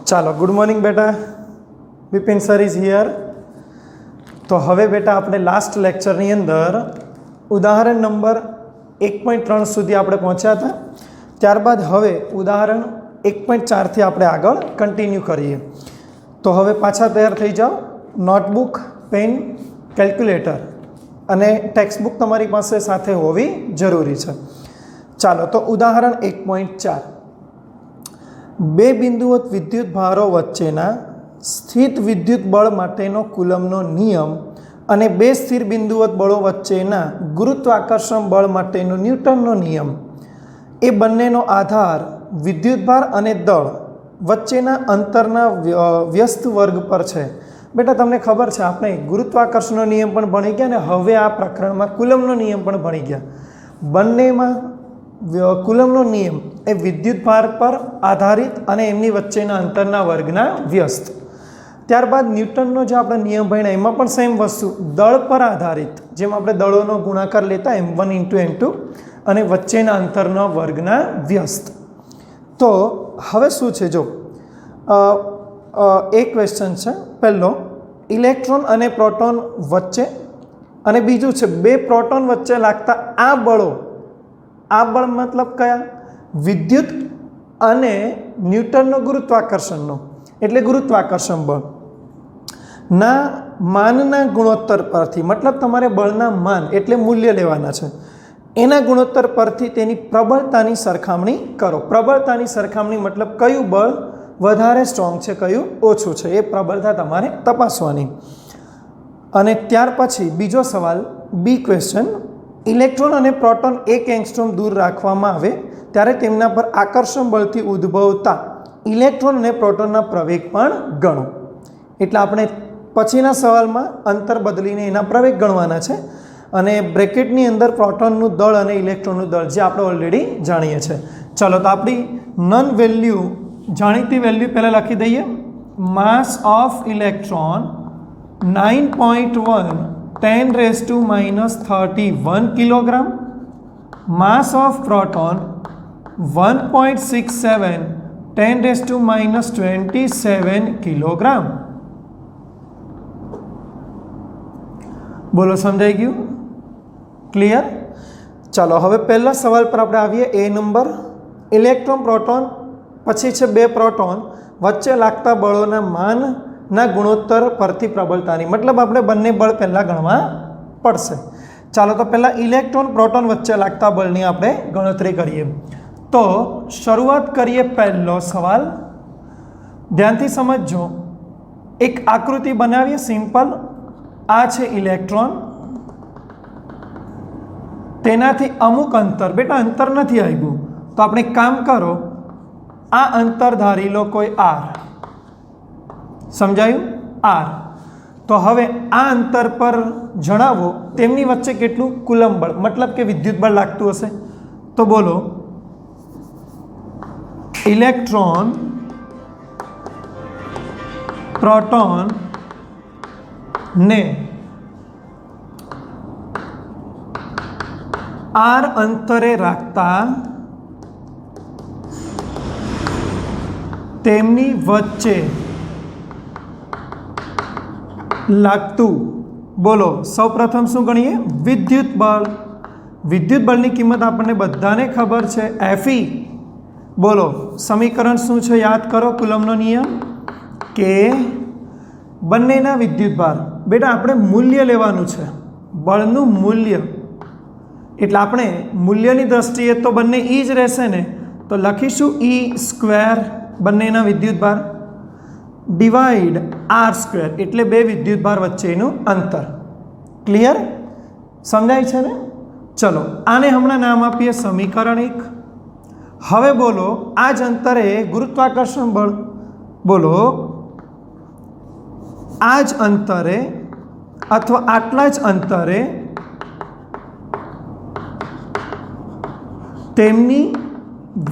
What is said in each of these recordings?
ચાલો good morning બેટા, Bipin sir is here. તો હવે બેટા આપણે લાસ્ટ લેક્ચરની અંદર ઉદાહરણ નંબર 1.3 સુધી આપણે પહોંચ્યા હતા. ત્યારબાદ હવે ઉદાહરણ 1.4થી આપણે આગળ કન્ટિન્યુ કરીએ. તો હવે પાછા તૈયાર થઈ જાઓ. નોટબુક, પેન, કેલ્ક્યુલેટર અને ટેક્સ્ટબુક તમારી પાસે સાથે હોવી જરૂરી છે. ચાલો તો ઉદાહરણ 1.4. બે બિંદુવત વિદ્યુત ભારો વચ્ચેના સ્થિત વિદ્યુત બળ માટેનો કુલમનો નિયમ અને બે સ્થિર બિંદુવત બળો વચ્ચેના ગુરુત્વાકર્ષણ બળ માટેનો ન્યૂટનનો નિયમ, એ બંનેનો આધાર વિદ્યુતભાર અને દળ વચ્ચેના અંતરના વ્યસ્ત વર્ગ પર છે. બેટા તમને ખબર છે આપણે ગુરુત્વાકર્ષણનો નિયમ પણ ભણી ગયા અને હવે આ પ્રકરણમાં કુલમનો નિયમ પણ ભણી ગયા. બંનેમાં કુલમનો નિયમ એ વિદ્યુતભાર પર આધારિત અને એમની વચ્ચેના અંતરના વર્ગના વ્યસ્ત. ત્યારબાદ ન્યૂટનનો જે આપણે નિયમ ભણ્યા એમાં પણ સેમ વસ્તુ, દળ પર આધારિત, જેમ આપણે દળોનો ગુણાકાર લેતા m1 × m2 અને વચ્ચેના અંતરના વર્ગના વ્યસ્ત. તો હવે શું છે જો એક ક્વેશ્ચન છે. પહેલો, ઇલેક્ટ્રોન અને પ્રોટોન વચ્ચે, અને બીજું છે બે પ્રોટોન વચ્ચે લાગતા આ બળો. આ બળ મતલબ કયા? વિદ્યુત અને ન્યૂટનનો ગુરુત્વાકર્ષણનો, એટલે ગુરુત્વાકર્ષણ બળ ના માનના ગુણોત્તર પરથી, મતલબ તમારે બળના માન એટલે મૂલ્ય લેવાના છે, એના ગુણોત્તર પરથી તેની પ્રબળતાની સરખામણી કરો. પ્રબળતાની સરખામણી મતલબ કયું બળ વધારે સ્ટ્રોંગ છે, કયું ઓછું છે, એ પ્રબળતા તમારે તપાસવાની. અને ત્યાર પછી બીજો સવાલ, બી ક્વેશ્ચન, ઇલેક્ટ્રોન અને પ્રોટોન 1 એંગસ્ટ્રોમ દૂર રાખવામાં આવે ત્યારે તેમના પર આકર્ષણ બળથી ઉદ્ભવતા ઇલેક્ટ્રોન અને પ્રોટોનના પ્રવેગ પણ ગણો. એટલે આપણે પછીના સવાલમાં અંતર બદલીને એના પ્રવેગ ગણવાના છે. અને બ્રેકેટની અંદર પ્રોટોનનું દળ અને ઇલેક્ટ્રોનનું દળ, જે આપણે ઓલરેડી જાણીએ છીએ. ચલો તો આપણી નન વેલ્યુ, જાણીતી વેલ્યુ પહેલાં લખી દઈએ. માસ of electron 9.1 10⁻³ kilogram. Mass of proton 1.67 10⁻27 kilogram. બોલો, સમજાઈ ગયું? ક્લિયર? ચાલો હવે પહેલા સવાલ પર આપણે આવીએ. એ નંબર, ઇલેક્ટ્રોન પ્રોટોન પછી છે બે પ્રોટોન વચ્ચે લાગતા બળોના માનના ગુણોત્તર પરથી પ્રબળતાની, મતલબ આપણે બંને બળ પહેલાં ગણવા પડશે. ચાલો તો પહેલાં ઇલેક્ટ્રોન પ્રોટોન વચ્ચે લાગતા બળની આપણે ગણતરી કરીએ. તો શરૂઆત કરીએ. પહેલો સવાલ ધ્યાનથી સમજજો. એક આકૃતિ બનાવીએ સિમ્પલ. આ છે ઇલેક્ટ્રોન, તેનાથી અમુક અંતર, બેટા અંતર નથી આવ્યું તો આપણે એક કામ કરો, આ અંતર ધારી લો કોઈ r. સમજાયું? r. તો હવે આ અંતર પર જણાવો તેમની વચ્ચે કેટલું કુલમ બળ, મતલબ કે વિદ્યુત બળ લાગતું હશે. તો બોલો, ઇલેક્ટ્રોન પ્રોટોન ને r અંતરે રાખતા તેમની વચ્ચે લાગતું, બોલો સૌપ્રથમ શું ગણીએ? વિદ્યુત બળ. વિદ્યુત બળની કિંમત આપણને બધાને ખબર છે, Fe. બોલો સમીકરણ શું છે? યાદ કરો કુલમનો નિયમ, કે બંનેના વિદ્યુતભાર. બેટા આપણે મૂલ્ય લેવાનું છે, બળનું મૂલ્ય. એટલે આપણે મૂલ્યની દ્રષ્ટિએ તો બંને E જ રહેશે ને, તો લખીશું E² બંનેના વિદ્યુતભાર ડિવાઈડ R², એટલે બે વિદ્યુતભાર વચ્ચેનું અંતર. ક્લિયર? સમજાય છે ને? ચલો આને હમણાં નામ આપીએ સમીકરણ 1. હવે બોલો આ જ અંતરે ગુરુત્વાકર્ષણ બળ. બોલો આ જ અંતરે અથવા આટલા જ અંતરે તેમની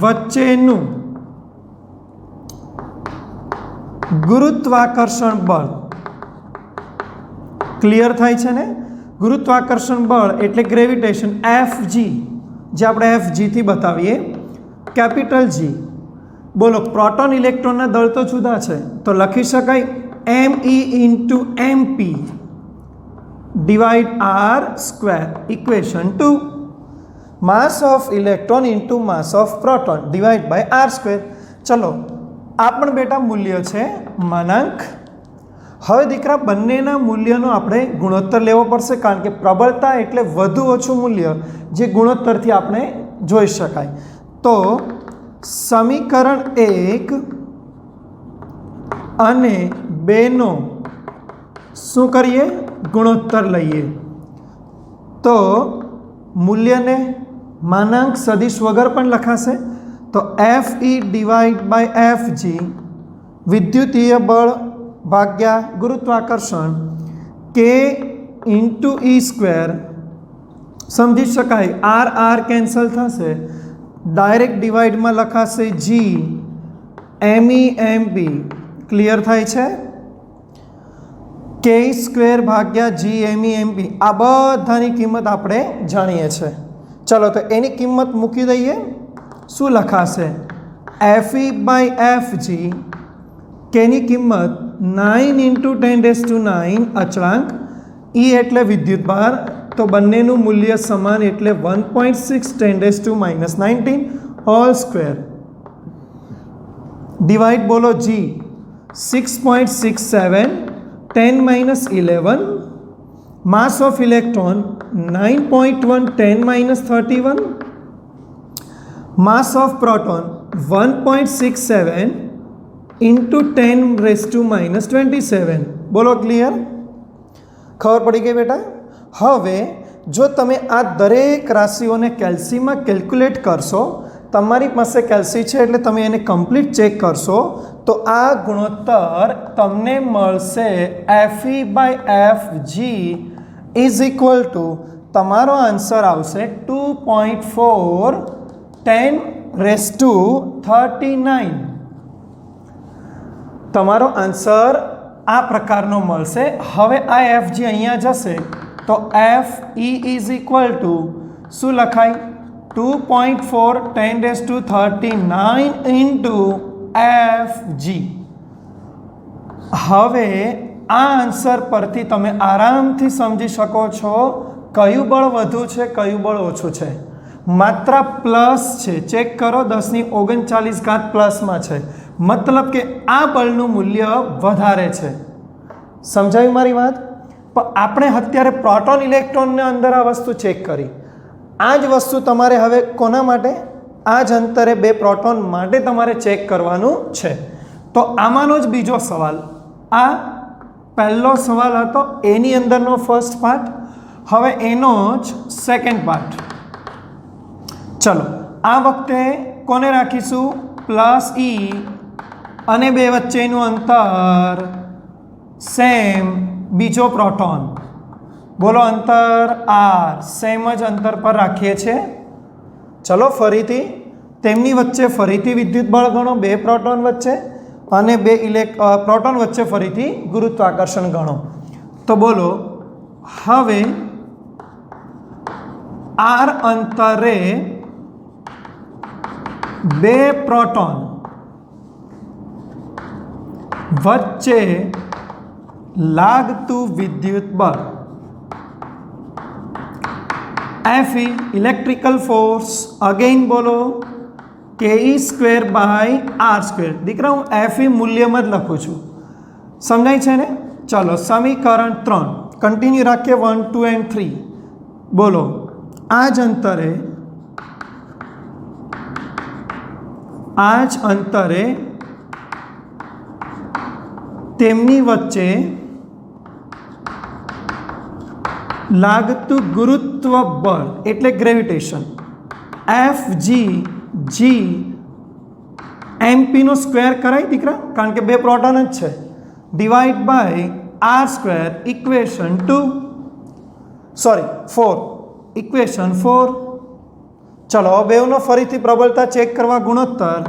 વચ્ચેનું ગુરુત્વાકર્ષણ બળ. ક્લિયર થાય છે ને? ગુરુત્વાકર્ષણ બળ એટલે ગ્રેવિટેશન, Fg, જે આપણે Fg થી બતાવીએ, કેપિટલ G. બોલો પ્રોટોન ઇલેક્ટ્રોનના દળ તો જુદા છે, તો લખી શકાય me into mp divide R square equation 2 mass of electron into mass of proton divide by R square. ચલો આ પણ બેટા મૂલ્ય છે માનાંક. હવે દીકરા બંનેના મૂલ્યનો આપણે ગુણોત્તર લેવો પડશે, કારણ કે પ્રબળતા એટલે વધુ ઓછું મૂલ્ય જે ગુણોત્તરથી આપણે જોઈ શકાય. તો સમીકરણ 1 અને 2 નો શું કરીએ? ગુણોત્તર લઈએ. તો મૂલ્યને માનાંક સદિશ વગર પણ લખાશે. તો FE ડિવાઇડ બાય FG વિદ્યુતીય બળ ભાગ્યા ગુરુત્વાકર્ષણ K ઇન્ટુ E સ્ક્વેર, સમજી શકાય આર આર કેન્સલ થશે, ડાયરેક્ટ ડિવાઇડમાં લખાશે G ME MP, ક્લિયર થાય છે? K સ્ક્વેર ભાગ્યા G ME MP આ બધાની કિંમત આપણે જાણીએ છીએ. ચલો તો એની કિંમત મૂકી દઈએ. શું લખાશે? FE બાય FG કેની કિંમત 9 ઇન્ટુ 10⁹ અચળાંક, E એટલે વિદ્યુતભાર, તો બંનેનું મૂલ્ય સમાન એટલે 1.6 10⁻⁻19 હોલ સ્ક્વેર ડિવાઇડ બોલો G 6.67 10⁻11 mass of electron 9.1 10⁻31 mass of proton 1.67 into 10⁻27. બોલો ક્લિયર? ખબર પડી ગઈ બેટા? હવે જો તમે આ દરેક રાશિઓને કેલ્સીમાં કેલ્ક્યુલેટ કરશો, તમારી પાસે કેલ્સી છે એટલે તમે એને કમ્પ્લીટ ચેક કરશો, તો આ ગુણોત્તર તમને મળશે FE by FG is equal to, તમારો આન્સર આવશે 2.4 10⁻39. તમારો આન્સર આ પ્રકારનો મળશે. હવે આ FG અહીંયા જશે તો FE ઇઝ ઇક્વલ ટુ શું લખાય? 2.4 10⁻39 ઇન્ટુ FG. હવે આ આન્સર પરથી તમે આરામથી સમજી શકો છો કયું બળ વધુ છે, કયું બળ ઓછું છે. માત્ર પ્લસ છે, ચેક કરો 10⁻39 પ્લસમાં છે, મતલબ કે આ બળનું મૂલ્ય વધારે છે. સમજાવી મારી વાત? પણ આપણે અત્યારે પ્રોટોન ઇલેક્ટ્રોનને અંદર આ વસ્તુ ચેક કરી. આ જ વસ્તુ તમારે હવે કોના માટે? આ જ અંતરે 2 પ્રોટોન માટે તમારે ચેક કરવાનું છે. તો આમાંનો જ બીજો સવાલ, આ પહેલો સવાલ હતો એની અંદરનો ફર્સ્ટ પાર્ટ, હવે એનો જ સેકન્ડ પાર્ટ. ચલો આ વખતે કોને રાખીશું? પ્લસ E અને 2 વચ્ચેનું અંતર સેમ, બીજો પ્રોટોન. બોલો અંતર R, સેમ જ અંતર પર રાખીએ છીએ. ચલો ફરીથી તેમની વચ્ચે ફરીથી વિદ્યુત બળ ગણો 2 પ્રોટોન વચ્ચે, અને 2 પ્રોટોન વચ્ચે ફરીથી ગુરુત્વાકર્ષણ ગણો. તો બોલો હવે R અંતરે 2 પ્રોટોન વચ્ચે લાગતું વિદ્યુત બળ FE ઇલેક્ટ્રિકલ ફોર્સ, અગેઇન બોલો KE square by R square. દીકરા હું FE મૂલ્યમાં જ લખું છું, સમજાય છે ને? ચલો સમીકરણ 3 કન્ટિન્યુ રાખીએ 1 2 and 3. બોલો આ જ અંતરે તેમની વચ્ચે લાગતું ગુરુત્વ બળ એટલે ગ્રેવિટેશન FG G MP નો સ્ક્વેર કરાય દીકરા, કારણ કે 2 પ્રોટોન જ છે, divide by R square equation 4 equation 4. ચલો બેવનો ફરીથી પ્રબળતા ચેક કરવા ગુણોત્તર.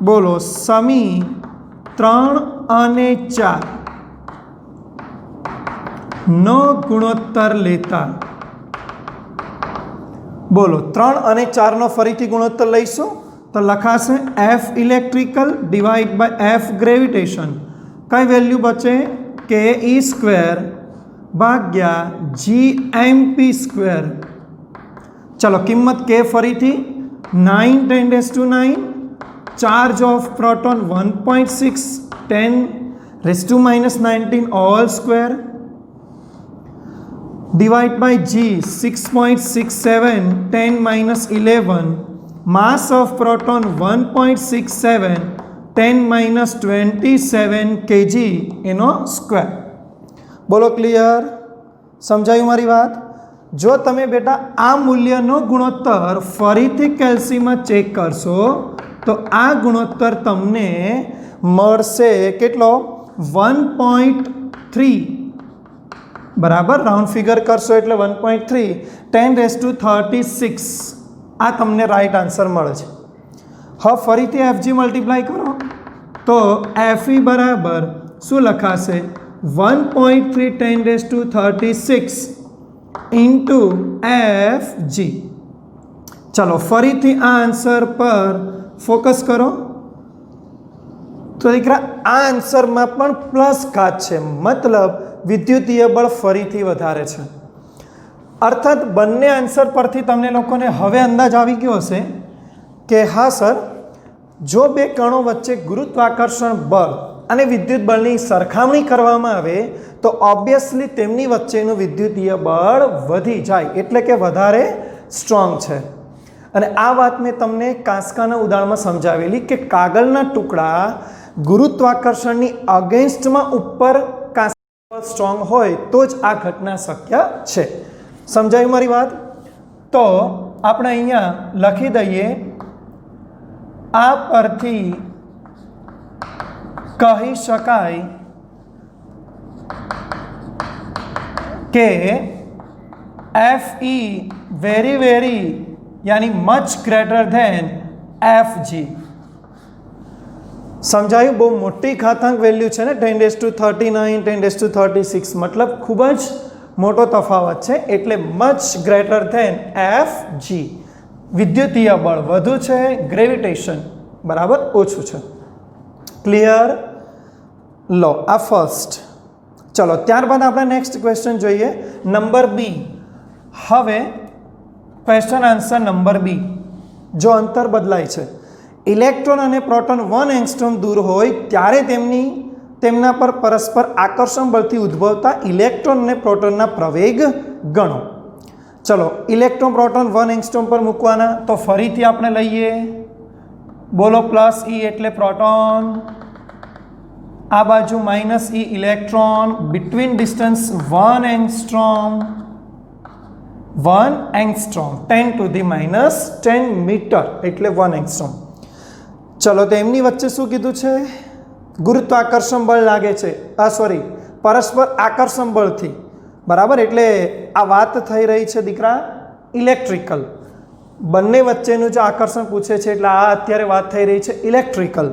બોલો સમી 3 અને 4 નો ગુણોત્તર લેતા. બોલો 3 અને 4 નો ફરીથી ગુણોત્તર લઈશું તો લખાશે F electrical divide by F gravitation. કઈ વેલ્યુ બચે? કે ઈ સ્ક્વેર ભાગ્યા જી એમ પી સ્ક્વેર. ચલો કિંમત કે ફરીથી 9 10⁹. Charge of proton 1.6 10⁻⁻19 whole square divide by G 6.67 10⁻11. Mass of proton 1.67 10⁻27 kg એનો સ્ક્વેર. બોલો ક્લિયર? સમજાયું મારી વાત? જો તમે બેટા આ મૂલ્યનો ગુણોત્તર ફરીથી કેલ્સીમાં ચેક કરશો તો આ ગુણોત્તર તમને મળશે કેટલો? 1.3 બરાબર. રાઉન્ડ ફિગર કરશો એટલે 1.3 10⁻36 આ તમને રાઈટ આન્સર મળે છે. હવે ફરીથી એફજી મલ્ટીપ્લાય કરો તો એફઈ બરાબર શું લખાશે? 1.3 10⁻36 ઇન્ટુ એફજી. ચલો ફરીથી આ આન્સર પર ફોકસ કરો. તો દીકરા આ આન્સરમાં પણ પ્લસ ઘાત છે, મતલબ વિદ્યુતીય બળ ફરીથી વધારે છે. અર્થાત બંને આન્સર પરથી તમને લોકોને હવે અંદાજ આવી ગયો હશે કે હા સર, જો બે કણો વચ્ચે ગુરુત્વાકર્ષણ બળ અને વિદ્યુત બળની સરખામણી કરવામાં આવે તો ઓબ્વિયસલી તેમની વચ્ચેનું વિદ્યુતીય બળ વધી જાય, એટલે કે વધારે સ્ટ્રોંગ છે. અને આ વાત મેં તમને કાંસકાના ઉદાહરણમાં સમજાવેલી કે કાગળના ટુકડા ગુરુત્વાકર્ષણની અગેન્સ્ટમાં ઉપર કાંસકા સ્ટ્રોંગ હોય તો જ આ ઘટના શક્ય છે. સમજાયું મારી વાત? તો આપણે અહીંયા લખી દઈએ, આ પરથી કહી શકાય કે એફ ઈ વેરી यानी much greater than F G. समझाયું? બહુ મોટી ઘાતાંક વેલ્યુ છે ને, 10⁻39 10⁻36 મતલબ ખૂબ જ મોટો તફાવત છે, એટલે much greater than F G. વિદ્યુતીય બળ વધુ છે, ગ્રેવિટેશન બરાબર ઓછું છે. ક્લિયર? લો આ ફર્સ્ટ. ચલો ત્યારબાદ આપણે નેક્સ્ટ ક્વેશ્ચન જોઈએ, નંબર બી. હવે ક્વેશ્ચન આન્સર નંબર બી. જો અંતર બદલાય છે, ઇલેક્ટ્રોન અને પ્રોટોન 1 એંગસ્ટ્રોમ દૂર હોય ત્યારે તેમના પર પરસ્પર આકર્ષણ બળથી ઉદ્ભવતા ઇલેક્ટ્રોન અને પ્રોટોનના પ્રવેગ ગણો. ચલો ઇલેક્ટ્રોન પ્રોટોન 1 એંગસ્ટ્રોમ પર મૂકવાના, તો ફરીથી આપણે લઈએ. બોલો પ્લસ ઈ એટલે પ્રોટોન, આ બાજુ minus E electron. Between distance 1 angstrom 10⁻10 metre એટલે 1 એંગસ્ટ્રોમ. ચલો તો એમની વચ્ચે શું કીધું છે? ગુરુત્વાકર્ષણ બળ લાગે છે, પરસ્પર આકર્ષણ બળથી. બરાબર, એટલે આ વાત થઈ રહી છે દીકરા ઇલેક્ટ્રિકલ. બંને વચ્ચેનું જે આકર્ષણ પૂછે છે એટલે આ અત્યારે વાત થઈ રહી છે ઇલેક્ટ્રિકલ.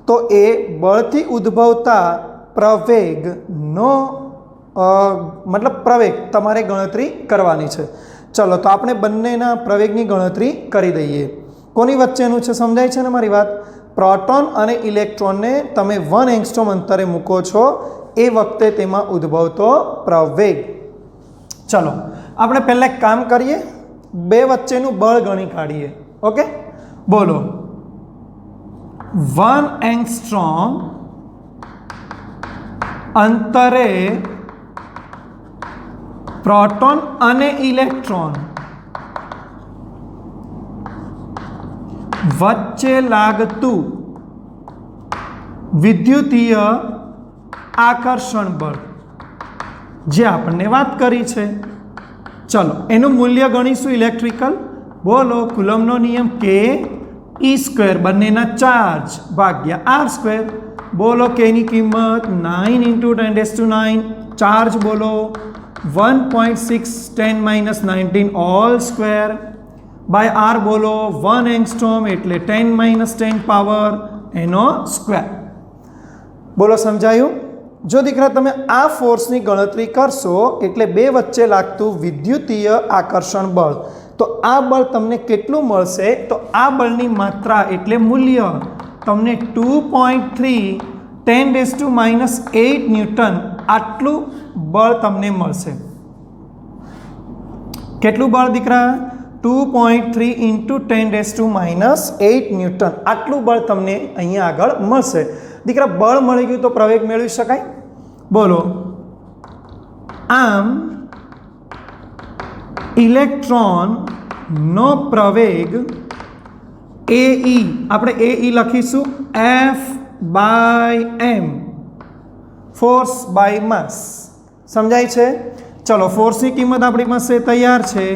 તો એ બળથી ઉદ્ભવતા પ્રવેગનો મતલબ પ્રવેગ તમારે ગણતરી કરવાની છે. ચલો તો આપણે બંનેના પ્રવેગની ગણતરી કરી દઈએ. કોની વચ્ચેનું છે સમજાય છે ને મારી વાત? પ્રોટોન અને ઇલેક્ટ્રોનને તમે 1 એંગસ્ટ્રોમ અંતરે મૂકો છો એ વખતે તેમાં ઉદ્ભવતો પ્રવેગ. ચલો આપણે પહેલાં એક કામ કરીએ, બે વચ્ચેનું બળ ગણી કાઢીએ. ઓકે, બોલો 1 એંગસ્ટ્રોમ અંતરે પ્રોટોન અને ઇલેક્ટ્રોન વચ્ચે લાગતું વિદ્યુતીય આકર્ષણ બળ જે આપણને વાત કરી છે. ચલો એનું મૂલ્ય ગણીશું ઇલેક્ટ્રિકલ. બોલો કુલમનો નિયમ કે ઈ સ્ક્વેર બંનેના ચાર્જ ભાગ્યા આર સ્ક્વેર. બોલો કે ની કિંમત 9 × 10⁹. ચાર્જ બોલો 1.6 10⁻19 હોલ સ્ક્વેર બાય આર બોલો 1 એંગસ્ટ્રોમ એટલે 10⁻10 પાવર એનો સ્ક્વેર. બોલો સમજાયું? જો દીકરા તમે આ ફોર્સની ગણતરી કરશો એટલે બે વચ્ચે લાગતું વિદ્યુતીય આકર્ષણ બળ તો આ બળ તમને કેટલું મળશે? તો આ બળની માત્રા એટલે મૂલ્ય તમને 2.3 10⁻⁸ ન્યૂટન આટલું બળ તમને મળશે. કેટલું બળ દીકરા? 2.3 × 10⁻⁸ ન્યૂટન આટલું બળ તમને અહીંયા આગળ મળશે. દીકરા બળ મળી ગયું તો પ્રવેગ મેળવી શકાય? બોલો. આમ ઇલેક્ટ્રોનનો પ્રવેગ AE, આપણે AE લખીશું F/m, ફોર્સ બાય માસ. સમજાય છે? ચલો, ફોર્સની કિંમત આપણી પાસે તૈયાર છે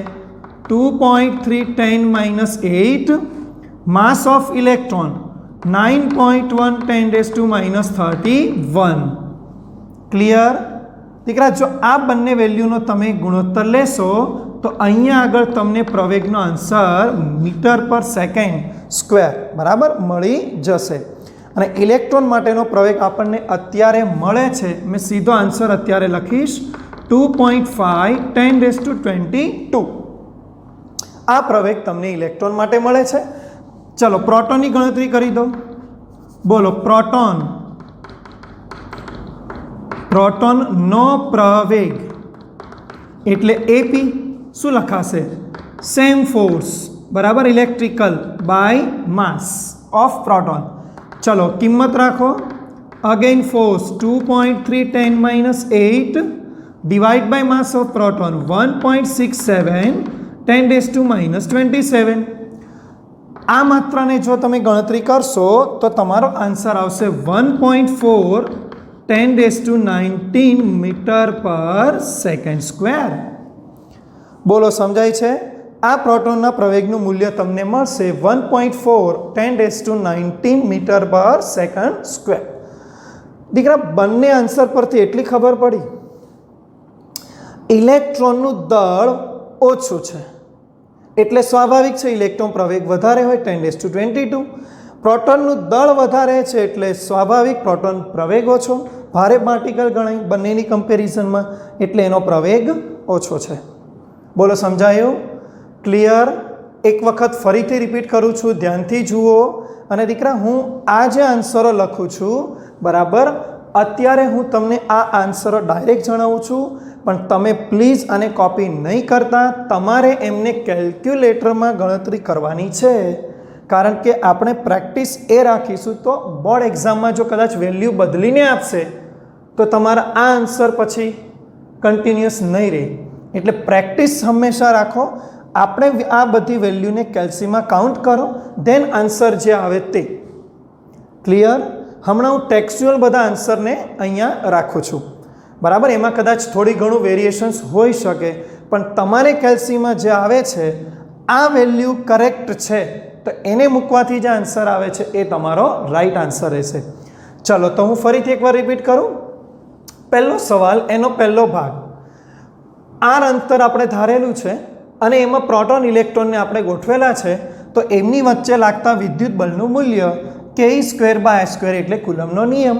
2.3 10⁻⁸. માસ ઓફ ઇલેક્ટ્રોન 9.1 10⁻31. ક્લિયર? દીકરા જો આ બંને વેલ્યુનો તમે ગુણોત્તર લેશો તો અહીંયા આગળ તમને પ્રવેગનો આન્સર મીટર/સેકન્ડ સ્ક્વેર બરાબર મળી જશે. અને ઇલેક્ટ્રોન માટેનો પ્રવેગ આપણને અત્યારે મળે છે, મેં સીધો આન્સર અત્યારે લખીશ 2.5 10⁻22. આ પ્રવેગ તમને ઇલેક્ટ્રોન માટે મળે છે. ચલો પ્રોટોનની ગણતરી કરી દો. બોલો, પ્રોટોનનો પ્રવેગ એટલે AP શું લખાશે? સેમ ફોર્સ બરાબર electrical by mass of proton. ચલો કિંમત રાખો. Again force 2.3 10⁻8 divide by mass of proton 1.67 10⁻27. આ માત્રાને જો તમે ગણતરી કરશો તો તમારો આન્સર આવશે 1.4 10⁻19 મીટર/સેકન્ડ². બોલો, સમજાય છે? આ પ્રોટોનના પ્રવેગનું મૂલ્ય તમને મળશે 1.4 10⁻19 મીટર/સેકન્ડ². દીકરા બંને આન્સર પરથી એટલી ખબર પડી, ઇલેક્ટ્રોનનું દળ ઓછું છે એટલે સ્વાભાવિક છે ઇલેક્ટ્રોન પ્રવેગ વધારે હોય 10⁻22. પ્રોટોનનું દળ વધારે છે એટલે સ્વાભાવિક પ્રોટોન પ્રવેગ ઓછો, ભારે પાર્ટિકલ ગણાય બંનેની કમ્પેરિઝનમાં એટલે એનો પ્રવેગ ઓછો છે. બોલો, સમજાયું? ક્લિયર? એક વખત ફરીથી રિપીટ કરું છું, ધ્યાનથી જુઓ. અને દીકરા હું આ જે આન્સરો લખું છું બરાબર, અત્યારે હું તમને આ આન્સરો ડાયરેક્ટ જણાવું છું, પણ તમે પ્લીઝ આને કોપી નહીં કરતા. તમારે એમને કેલ્ક્યુલેટરમાં ગણતરી કરવાની છે, કારણ કે આપણે પ્રેક્ટિસ એ રાખીશું તો બોર્ડ એક્ઝામમાં જો કદાચ વેલ્યુ બદલીને આપશે તો તમારા આ આન્સર પછી કન્ટિન્યુઅસ નહીં રહે. એટલે પ્રેક્ટિસ હંમેશા રાખો. આપણે આ બધી વેલ્યુને કેલ્સીમાં કાઉન્ટ કરો, ધેન આન્સર જે આવે તે. ક્લિયર? હમણાં હું ટેક્સ્ચ્યુઅલ બધા આન્સરને અહીંયા રાખું છું બરાબર. એમાં કદાચ થોડી ઘણું વેરિએશન્સ હોઈ શકે, પણ તમારે કેલ્સીમાં જે આવે છે આ વેલ્યુ કરેક્ટ છે તો એને મૂકવાથી જે આન્સર આવે છે એ તમારો રાઈટ આન્સર રહેશે. ચલો તો હું ફરીથી એકવાર રિપીટ કરું. પહેલો સવાલ, એનો પહેલો ભાગ, આર અંતર આપણે ધારેલું છે અને એમાં પ્રોટોન ઇલેક્ટ્રોનને આપણે ગોઠવેલા છે, તો એમની વચ્ચે લાગતા વિદ્યુત બળનું મૂલ્ય Ke²/r² એટલે કુલમનો નિયમ.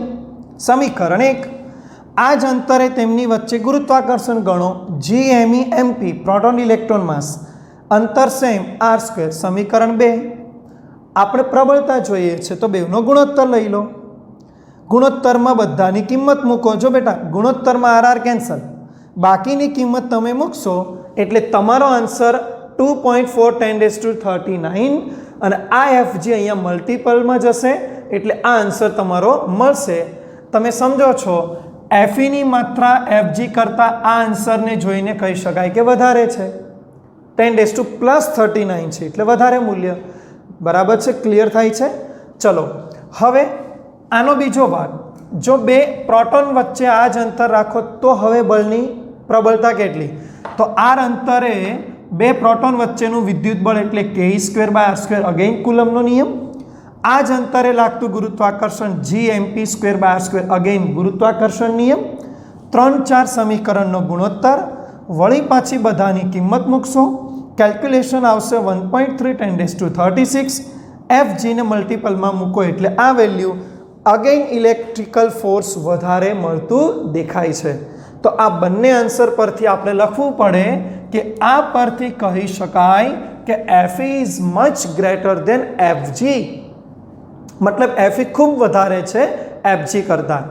સમીકરણ 1. આ જ અંતરે તેમની વચ્ચે ગુરુત્વાકર્ષણ ગણો Gmemp પ્રોટોન ઇલેક્ટ્રોન માસ, અંતર સેમ r². સમીકરણ 2. આપણે પ્રબળતા જોઈએ છે તો બેવનો ગુણોત્તર લઈ લો. ગુણોત્તરમાં બધાની કિંમત મૂકો. જો બેટા ગુણોત્તરમાં r કેન્સલ, બાકીની કિંમત તમે મૂકશો એટલે તમારો આન્સર 2.4 10⁻39. અને આ FG અહીંયા મલ્ટિપલમાં જશે એટલે આ આન્સર તમારો મળશે. તમે સમજો છો FEની માત્રા FG કરતાં આ આન્સરને જોઈને કહી શકાય કે વધારે છે. 10⁻39 છે એટલે વધારે મૂલ્ય. બરાબર છે? ક્લિયર થાય છે? ચલો હવે આનો બીજો ભાગ, જો બે પ્રોટોન વચ્ચે આ જ અંતર રાખો તો હવે બળની પ્રબળતા કેટલી? તો આર અંતરે બે પ્રોટોન વચ્ચેનું વિદ્યુત બળ એટલે Ke²/r², અગેન કુલમનો નિયમ. આ જ અંતરે લાગતું ગુરુત્વાકર્ષણ Gmp²/r², અગેન ગુરુત્વાકર્ષણ નિયમ. 3-4 સમીકરણનો ગુણોત્તર, વળી પાછી બધાની કિંમત મૂકશો, કેલ્ક્યુલેશન આવશે 1.3 10⁻36. FGને મલ્ટિપલમાં મૂકો એટલે આ વેલ્યુ, અગેન ઇલેક્ટ્રિકલ ફોર્સ વધારે મળતું દેખાય છે. તો આ બંને આન્સર પરથી આપણે લખવું પડે કે આ પરથી કહી શકાય કે FE is much greater than FG, મતલબ FE ખૂબ વધારે છે FG કરતાં.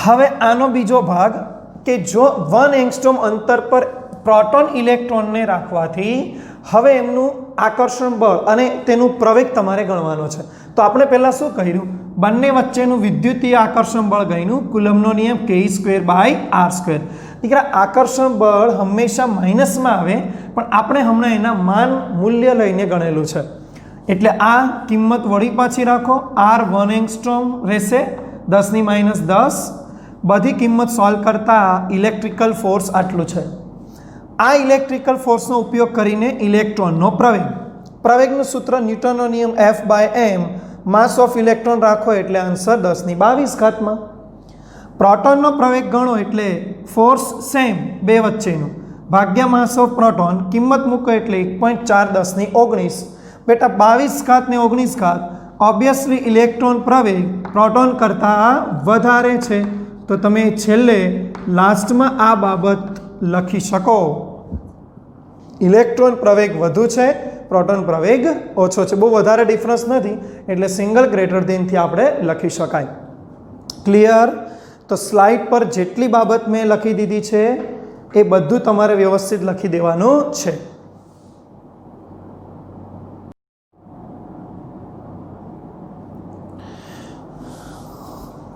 હવે આનો બીજો ભાગ કે જો 1 એંગસ્ટ્રોમ અંતર પર પ્રોટોન ઇલેક્ટ્રોનને રાખવાથી હવે એમનું આકર્ષણ બળ અને તેનું પ્રવેગ તમારે ગણવાનો છે. તો આપણે પહેલાં શું કર્યું, બંને વચ્ચેનું વિદ્યુતીય આકર્ષણ બળ ગણ્યું, કુલમ્બનો નિયમ Ke²/r². દીકરા આકર્ષણ બળ હંમેશા માઇનસમાં આવે, પણ આપણે હમણાં એના માન મૂલ્ય લઈને ગણેલું છે. એટલે આ કિંમત વળી પાછી રાખો, r 1 એંગસ્ટ્રોમ રહેશે 10⁻10. બધી કિંમત સોલ્વ કરતાં ઇલેક્ટ્રિકલ ફોર્સ આટલું છે. આ ઇલેક્ટ્રિકલ ફોર્સનો ઉપયોગ કરીને ઇલેક્ટ્રોનનો પ્રવેગનું સૂત્ર ન્યૂટનનો નિયમ F/m, માસ ઓફ ઇલેક્ટ્રોન રાખો એટલે આન્સર 10⁻22. પ્રોટોનનો પ્રવેગ ગણો એટલે ફોર્સ સેમ બે વચ્ચેનું ભાગ્યા માસ ઓફ પ્રોટોન, કિંમત મૂકો એટલે 1.4 × 10⁻19. બેટા 22 ને 19, ઓબ્વિયસલી ઇલેક્ટ્રોન પ્રવેગ પ્રોટોન કરતાં વધારે છે, તો તમે છેલ્લે લાસ્ટમાં આ બાબત લખી શકો. ઇલેક્ટ્રોન પ્રવેગ વધુ છે, પ્રોટોન પ્રવેગ ઓછો છે, બહુ વધારે ડિફરન્સ નથી, એટલે સિંગલ ગ્રેટર દેનથી આપણે લખી શકાય. ક્લિયર? તો સ્લાઇડ પર જેટલી બાબત મેં લખી દીધી છે એ બધું તમારે વ્યવસ્થિત લખી દેવાનું છે.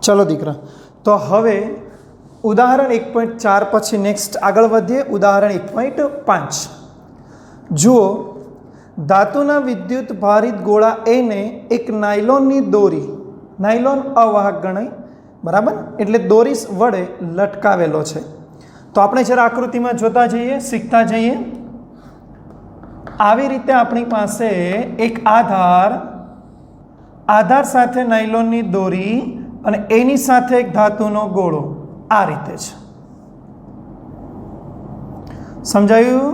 ચલો દીકરા, તો હવે ઉદાહરણ 1.4 પછી નેક્સ્ટ આગળ વધીએ. ઉદાહરણ 1.5 જુઓ, ધાતુના વિદ્યુત ભારિત ગોળા એને એક નાયલોનની દોરી, નાયલોન અવાહક ગણાય બરાબર, એટલે દોરી વડે લટકાવેલો છે. તો આપણે જરા આકૃતિમાં જોતા જઈએ, શીખતા જઈએ. આવી રીતે આપણી પાસે એક આધાર સાથે નાયલોનની દોરી અને એની સાથે એક ધાતુનો ગોળો આ રીતે છે. સમજાયું?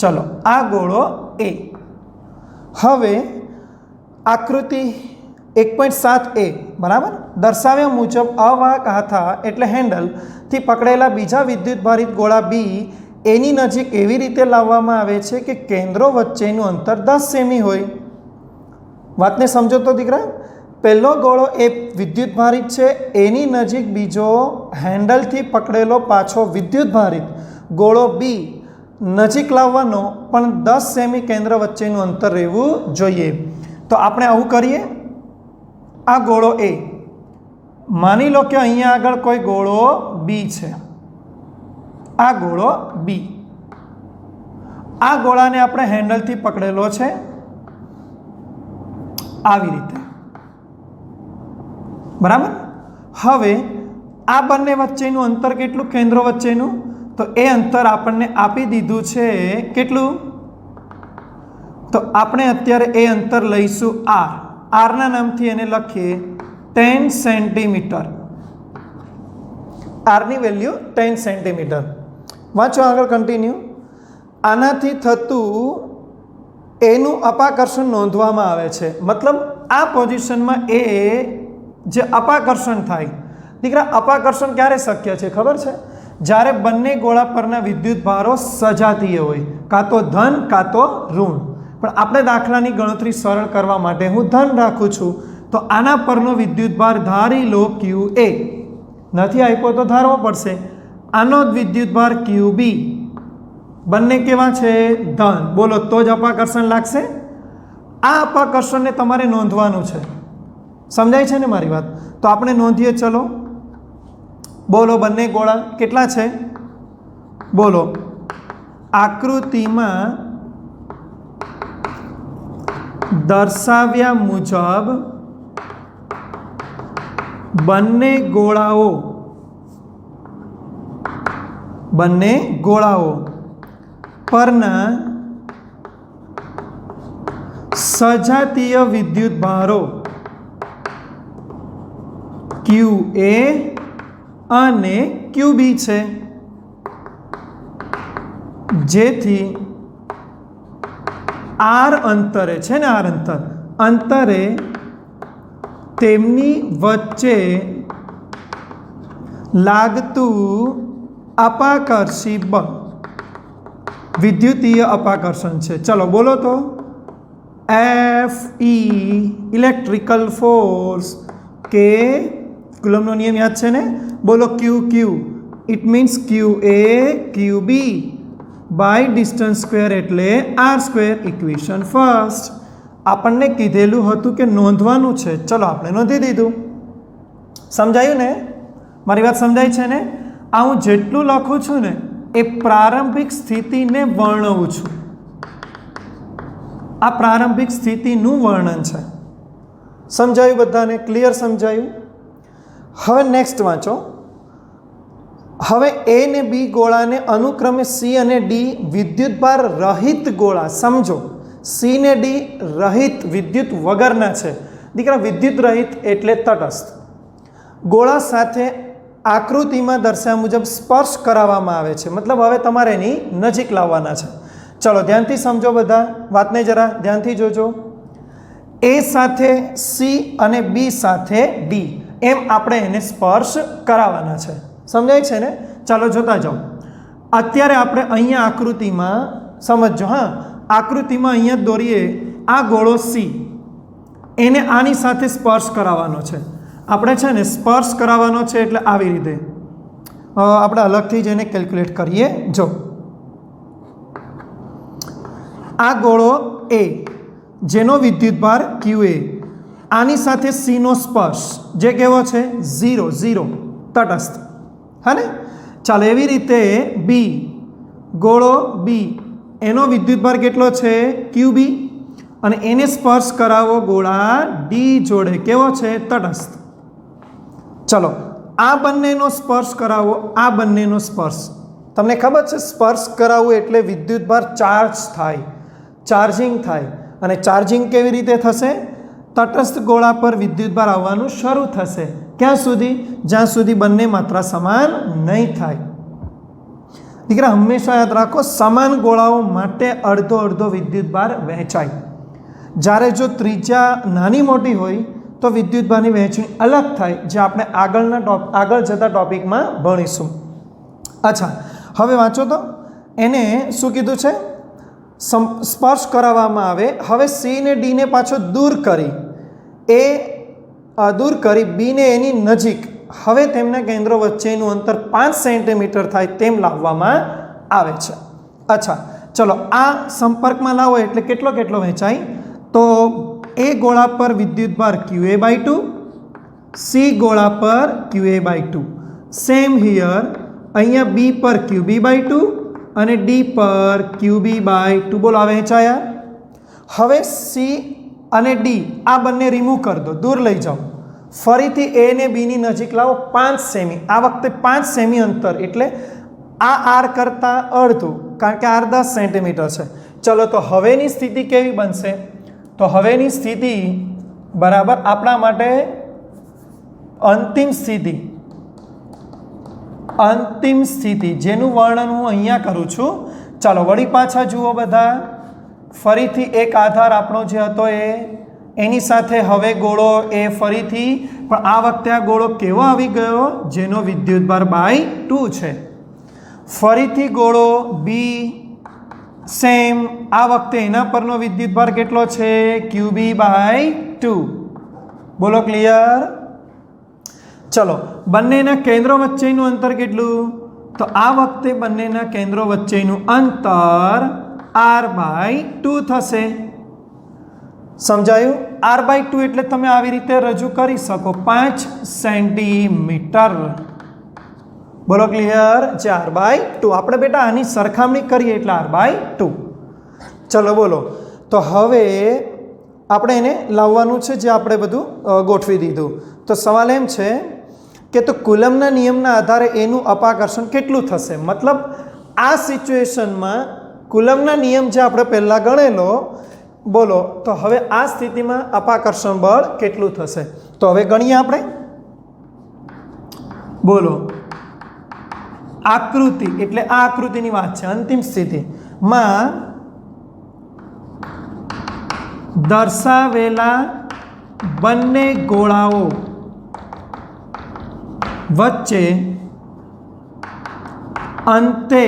ચલો, આ ગોળો એ. હવે આકૃતિ 1.7a બરાબર દર્શાવ્યા મુજબ અવાહક હાથા એટલે હેન્ડલથી પકડેલા બીજા વિદ્યુત ભારિત ગોળા બી એની નજીક એવી રીતે લાવવામાં આવે છે કે કેન્દ્રો વચ્ચેનું અંતર 10 સેમી હોય. વાતને સમજો તો દીકરા, પહેલો ગોળો એ વિદ્યુત ભારિત છે, એની નજીક બીજો હેન્ડલથી પકડેલો પાછો વિદ્યુત ભારિત ગોળો બી નજીક લાવવાનો, પણ 10 સેમી કેન્દ્ર વચ્ચેનું અંતર રહેવું જોઈએ. તો આપણે આવું કરીએ. આ ગોળો એ, માની લો કે અહીંયા આગળ કોઈ ગોળો બી છે, આ ગોળો બી, આ ગોળાને આપણે હેન્ડલથી પકડેલો છે આવી રીતે બરાબર. હવે આ બંને વચ્ચેનું અંતર કેટલું, કેન્દ્રો વચ્ચેનું? તો એ અંતર આપણને આપી દીધું છે કેટલું? તો આપણે અત્યારે એ અંતર લઈશું r. આરના નામથી એને લખીએ 10 સેન્ટીમીટર. આરની value 10 centimetre. વાંચો આગળ, કન્ટિન્યુ. આનાથી થતું એનું અપાકર્ષણ નોંધવામાં આવે છે. મતલબ આ પોઝિશનમાં એ જે અપાકર્ષણ થાય, દીકરા અપાકર્ષણ ક્યારે શક્ય છે ખબર છે? જ્યારે બંને ગોળા પરના વિદ્યુત ભારો સજાતીય હોય, કાં તો ધન કાં તો ઋણ. પણ આપણે દાખલાની ગણતરી સરળ કરવા માટે હું ધન રાખું છું. તો આના પરનો વિદ્યુત ભાર ધારી લો QA, નથી આપ્યો તો ધારવો પડશે. આનો વિદ્યુત ભાર QB, બંને કેવા છે? ધન. બોલો તો જ અપાકર્ષણ લાગશે. આ અપાકર્ષણને તમારે નોંધવાનું છે. સમજાય છે ને મારી વાત? તો આપણે નોંધીએ. ચલો બોલો, બંને ગોળા કેટલા છે? બોલો, આકૃતિમાં દર્શાવ્યા મુજબ બંને ગોળાઓ પરના સજાતીય વિદ્યુત ભારો QA અને QB છે, જેથી r અંતરે છે ને, r અંતરે તેમની વચ્ચે લાગતું અપાકર્ષી બળ વિદ્યુતીય અપાકર્ષણ છે. ચલો બોલો તો Fe ઇલેક્ટ્રિકલ ફોર્સ, કે કુલમનો નિયમ યાદ છે ને? બોલો Q it means QA QB by distance square એટલે R સ્ક્વેર. ઇક્વેશન ફર્સ્ટ આપણને કીધેલું હતું કે નોંધવાનું છે. ચલો આપણે નોંધી દીધું. સમજાયું ને? મારી વાત સમજાય છે ને? આ હું જેટલું લખું છું ને એ પ્રારંભિક સ્થિતિને વર્ણવું છું. આ પ્રારંભિક સ્થિતિનું વર્ણન છે. સમજાયું બધાને? ક્લિયર સમજાયું? હવે નેક્સ્ટ વાંચો. હવે A ને B ગોળાને અનુક્રમે C અને D વિદ્યુતભાર રહિત ગોળા. સમજો, C ને D રહિત વિદ્યુત વગરના છે. દીકરા વિદ્યુત રહિત એટલે તટસ્થ ગોળા સાથે આકૃતિમાં દર્શાવ્યા મુજબ સ્પર્શ કરાવવામાં આવે છે. મતલબ હવે તમારે એની નજીક લાવવાના છે. ચલો ધ્યાનથી સમજો બધા વાતને, જરા ધ્યાનથી જોજો. A સાથે C અને B સાથે D એમ આપણે એને સ્પર્શ કરાવવાના છે. સમજાય છે ને? ચાલો જોતા જાઓ. અત્યારે આપણે અહીંયા આકૃતિમાં સમજો. હા, આકૃતિમાં અહીંયા દોરીએ આ ગોળો C, એને આની સાથે સ્પર્શ કરાવવાનો છે. આપણે છે ને સ્પર્શ કરાવવાનો છે એટલે આવી રીતે આપણે અલગથી જ એને કેલ્ક્યુલેટ કરીએ. જો આ ગોળો A જેનો વિદ્યુતભાર QA, આની સાથે C નો સ્પર્શ જે કેવો છે 0 0 તટસ્થ. હા ને? ચાલો એવી રીતે B ગોળો B એનો વિદ્યુતભાર કેટલો છે QB, અને એને સ્પર્શ કરાવો ગોળા D જોડે કેવો છે તટસ્થ. ચલો આ બંનેનો સ્પર્શ કરાવો, આ બંનેનો સ્પર્શ. તમને ખબર છે સ્પર્શ કરાવવું એટલે વિદ્યુતભાર ચાર્જ થાય, ચાર્જિંગ થાય. અને ચાર્જિંગ કેવી રીતે થશે? તટસ્થ ગોળા પર વિદ્યુતભાર આવવાનું શરૂ થશે. ક્યાં સુધી? જ્યાં સુધી બંને માત્રા સમાન નહીં થાય. દીકરા હંમેશા યાદ રાખો, સમાન ગોળાઓ માટે અડધો અડધો વિદ્યુતભાર વહેંચાય. જ્યારે જો ત્રિજ્યા નાની મોટી હોય તો વિદ્યુતભારની વહેંચણી અલગ થાય, જે આપણે આગળ જતા ટોપિકમાં ભણીશું. અચ્છા, હવે વાંચો તો એને શું કીધું છે? સ્પર્શ કરાવવામાં આવે. હવે C ને D ને પાછો દૂર કરી B ને એની નજીક. હવે તેમના કેન્દ્રો વચ્ચેનું અંતર 5 સેન્ટીમીટર થાય તેમ લાવવામાં આવે છે. અચ્છા ચલો, આ સંપર્કમાં લાવો એટલે કેટલો કેટલો વહેંચાય? તો A ગોળા પર વિદ્યુતભાર QA/2, C ગોળા પર QA/2. સેમ હિયર અહીંયા B પર QB/2 અને D પર QB/2. બોલો આ વહેંચાયા. હવે C અને D આ બંને રિમૂવ કરી દો, દૂર લઈ જાઓ. ફરીથી A ને B ની નજીક લાવો 5 સેમી. આ વખતે 5 સેમી અંતર એટલે આ R કરતાં અડધું, કારણ કે R 10 સેન્ટીમીટર છે. ચલો તો હવેની સ્થિતિ કેવી બનશે? તો હવેની સ્થિતિ બરાબર આપણા માટે અંતિમ સ્થિતિ જેનું વર્ણન હું અહીંયા કરું છું. ચાલો વળી પાછા જુઓ બધા. ફરીથી એક આધાર આપણો જે હતો એની સાથે હવે ગોળો એ ફરીથી, પણ આ વખતે આ ગોળો કેવો આવી ગયો? જેનો વિદ્યુતભાર /2 છે. ફરીથી ગોળો B સેમ, આ વખતે એના પરનો વિદ્યુતભાર કેટલો છે? QB/2. બોલો ક્લિયર? ચલો બંનેના કેન્દ્રો વચ્ચેનું અંતર કેટલું? તો આ વખતે બંનેના કેન્દ્રો વચ્ચેનું અંતર R/2 થશે. સમજાયું? R/2 એટલે તમે આવી રીતે રજૂ કરી શકો 5 સેન્ટીમીટર. બોલો ક્લિયર? જે R/2. આપણે બેટા આની સરખામણી કરીએ એટલે R/2. ચલો બોલો. તો હવે આપણે એને લાવવાનું છે, જે આપણે બધું ગોઠવી દીધું. તો સવાલ એમ છે કે તો કુલમના નિયમના આધારે એનું અપાકર્ષણ કેટલું થશે? મતલબ આ સિચ્યુએશનમાં કુલમના નિયમ જે આપણે પહેલાં ગણેલો, બોલો તો હવે આ સ્થિતિમાં અપાકર્ષણ બળ કેટલું થશે? તો હવે ગણીએ આપણે. બોલો આકૃતિ એટલે આ આકૃતિની વાત છે. અંતિમ સ્થિતિમાં દર્શાવેલા બંને ગોળાઓ વચ્ચે અંતે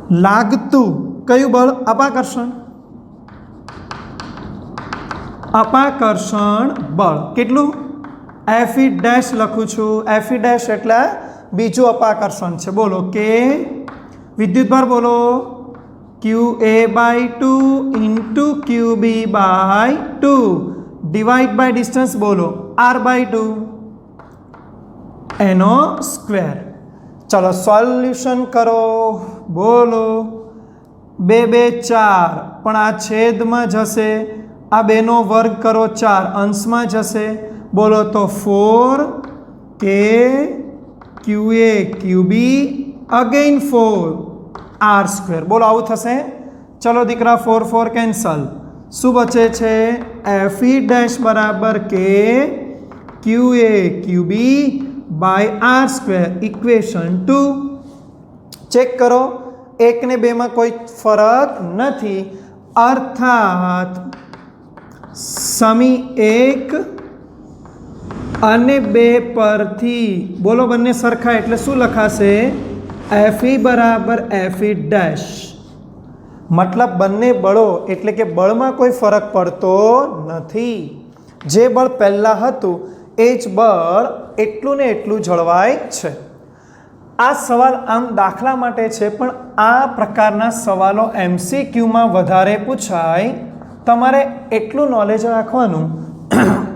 લાગતું કયું બળ? અપાકર્ષણ. અપાકર્ષણ બળ કેટલું? Fe ડેશ લખું છું. Fe ડેશ એટલે બીજું અપાકર્ષણ છે. બોલો કે વિદ્યુતભાર બોલો QA/2 into QB/2 divide by distance બોલો R/2 એનો સ્ક્વેર. ચલો સોલ્યુશન કરો. બોલો 2 2 4 પણ આ છેદમાં જશે. આ 2 નો વર્ગ કરો 4 અંશમાં જશે. બોલો તો 4 કે QA QB અગેન 4 R². બોલો આવું થશે. ચલો દીકરા 4 4 કેન્સલ. શું બચે છે? Fe ડેશ બરાબર કે QA QB by R² equation 2. Check કરો 1 ને 2 માં કોઈ ફરક નથી, અર્થાત સમી 1 અને 2 પરથી બોલો બંને સરખા એટલે શું લખાશે? Fe બરાબર Fe ડેશ. મતલબ બંને બળો એટલે કે બળમાં કોઈ ફરક પડતો નથી. જે બળ પહેલાં હતું એ જ બળ એટલું ને એટલું જળવાય છે. આ સવાલ આમ દાખલા માટે છે, પણ આ પ્રકારના સવાલો MCQમાં વધારે પૂછાય. તમારે એટલું નોલેજ રાખવાનું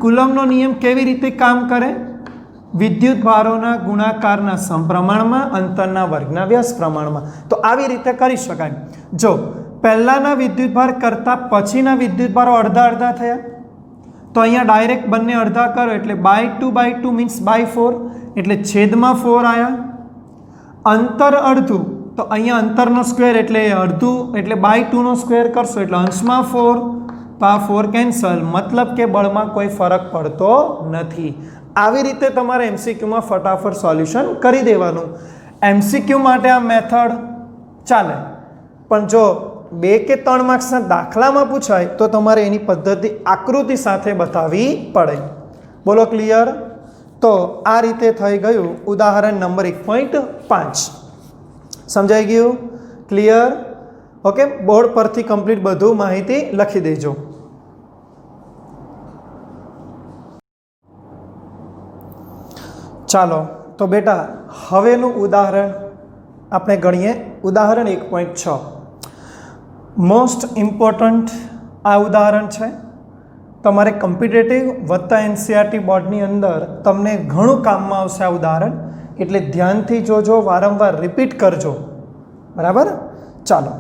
કુલમનો નિયમ કેવી રીતે કામ કરે? વિદ્યુત ભારોના ગુણાકારના સમપ્રમાણમાં, અંતરના વર્ગના વ્યસ્ત પ્રમાણમાં. તો આવી રીતે કરી શકાય. જો પહેલાંના વિદ્યુતભાર કરતાં પછીના વિદ્યુતભારો અડધા અડધા થયા, તો અહીંયા ડાયરેક્ટ બંને અડધા કરો એટલે /2 મીન્સ /4 એટલે છેદમાં 4 આવ્યા. અંતર અડધું તો અહીંયા અંતરનો સ્ક્વેર એટલે અડધું એટલે /2 નો સ્ક્વેર કરશો એટલે અંશમાં 4. તો આ 4 કેન્સલ. મતલબ કે બળમાં કોઈ ફરક પડતો નથી. આવી રીતે તમારે MCQમાં ફટાફટ સોલ્યુશન કરી દેવાનું. MCQ માટે આ મેથડ ચાલે, પણ જો 2 કે 3 માર્ક્સના દાખલામાં પૂછાય તો તમારે એની પદ્ધતિ આકૃતિ સાથે બતાવવી પડે. બોલો ક્લિયર? તો આ રીતે થઈ ગયું ઉદાહરણ નંબર 1.5. સમજાઈ ગયું? ક્લિયર? ઓકે, બોર્ડ પરથી કમ્પ્લીટ બધું માહિતી લખી દેજો. ચાલો તો બેટા હવેનું ઉદાહરણ આપણે ગણીએ. ઉદાહરણ 1.6 મોસ્ટ ઇમ્પોર્ટન્ટ આ ઉદાહરણ છે. તમારે કોમ્પિટિટિવ વત્તા NCERT બોર્ડની અંદર તમને ઘણું કામમાં આવશે આ ઉદાહરણ, એટલે ધ્યાનથી જોજો, વારંવાર રિપીટ કરજો. બરાબર? ચાલો.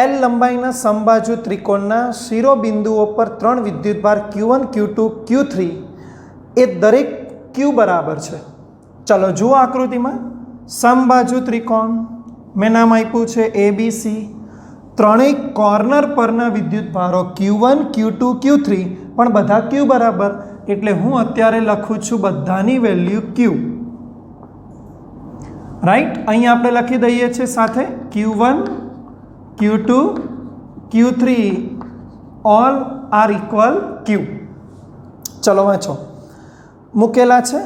L લંબાઈના સમબાજુ ત્રિકોણના શિરોબિંદુઓ પર 3 વિદ્યુતભાર Q1 Q2 Q3 એ દરેક Q બરાબર છે. ચાલો જુઓ આકૃતિમાં. સમબાજુ ત્રિકોણ મેં નામ આપ્યું છે ABC. ત્રણેય કોર્નર પરના વિદ્યુતભારો Q1 Q2 Q3 પણ બધા Q બરાબર, એટલે હું અત્યારે લખું છું બધાની વેલ્યુ Q. રાઈટ? અહીં આપણે લખી દઈએ છીએ સાથે Q1 Q2 Q3 all are equal Q. ચલો વાંચો. મૂકેલા છે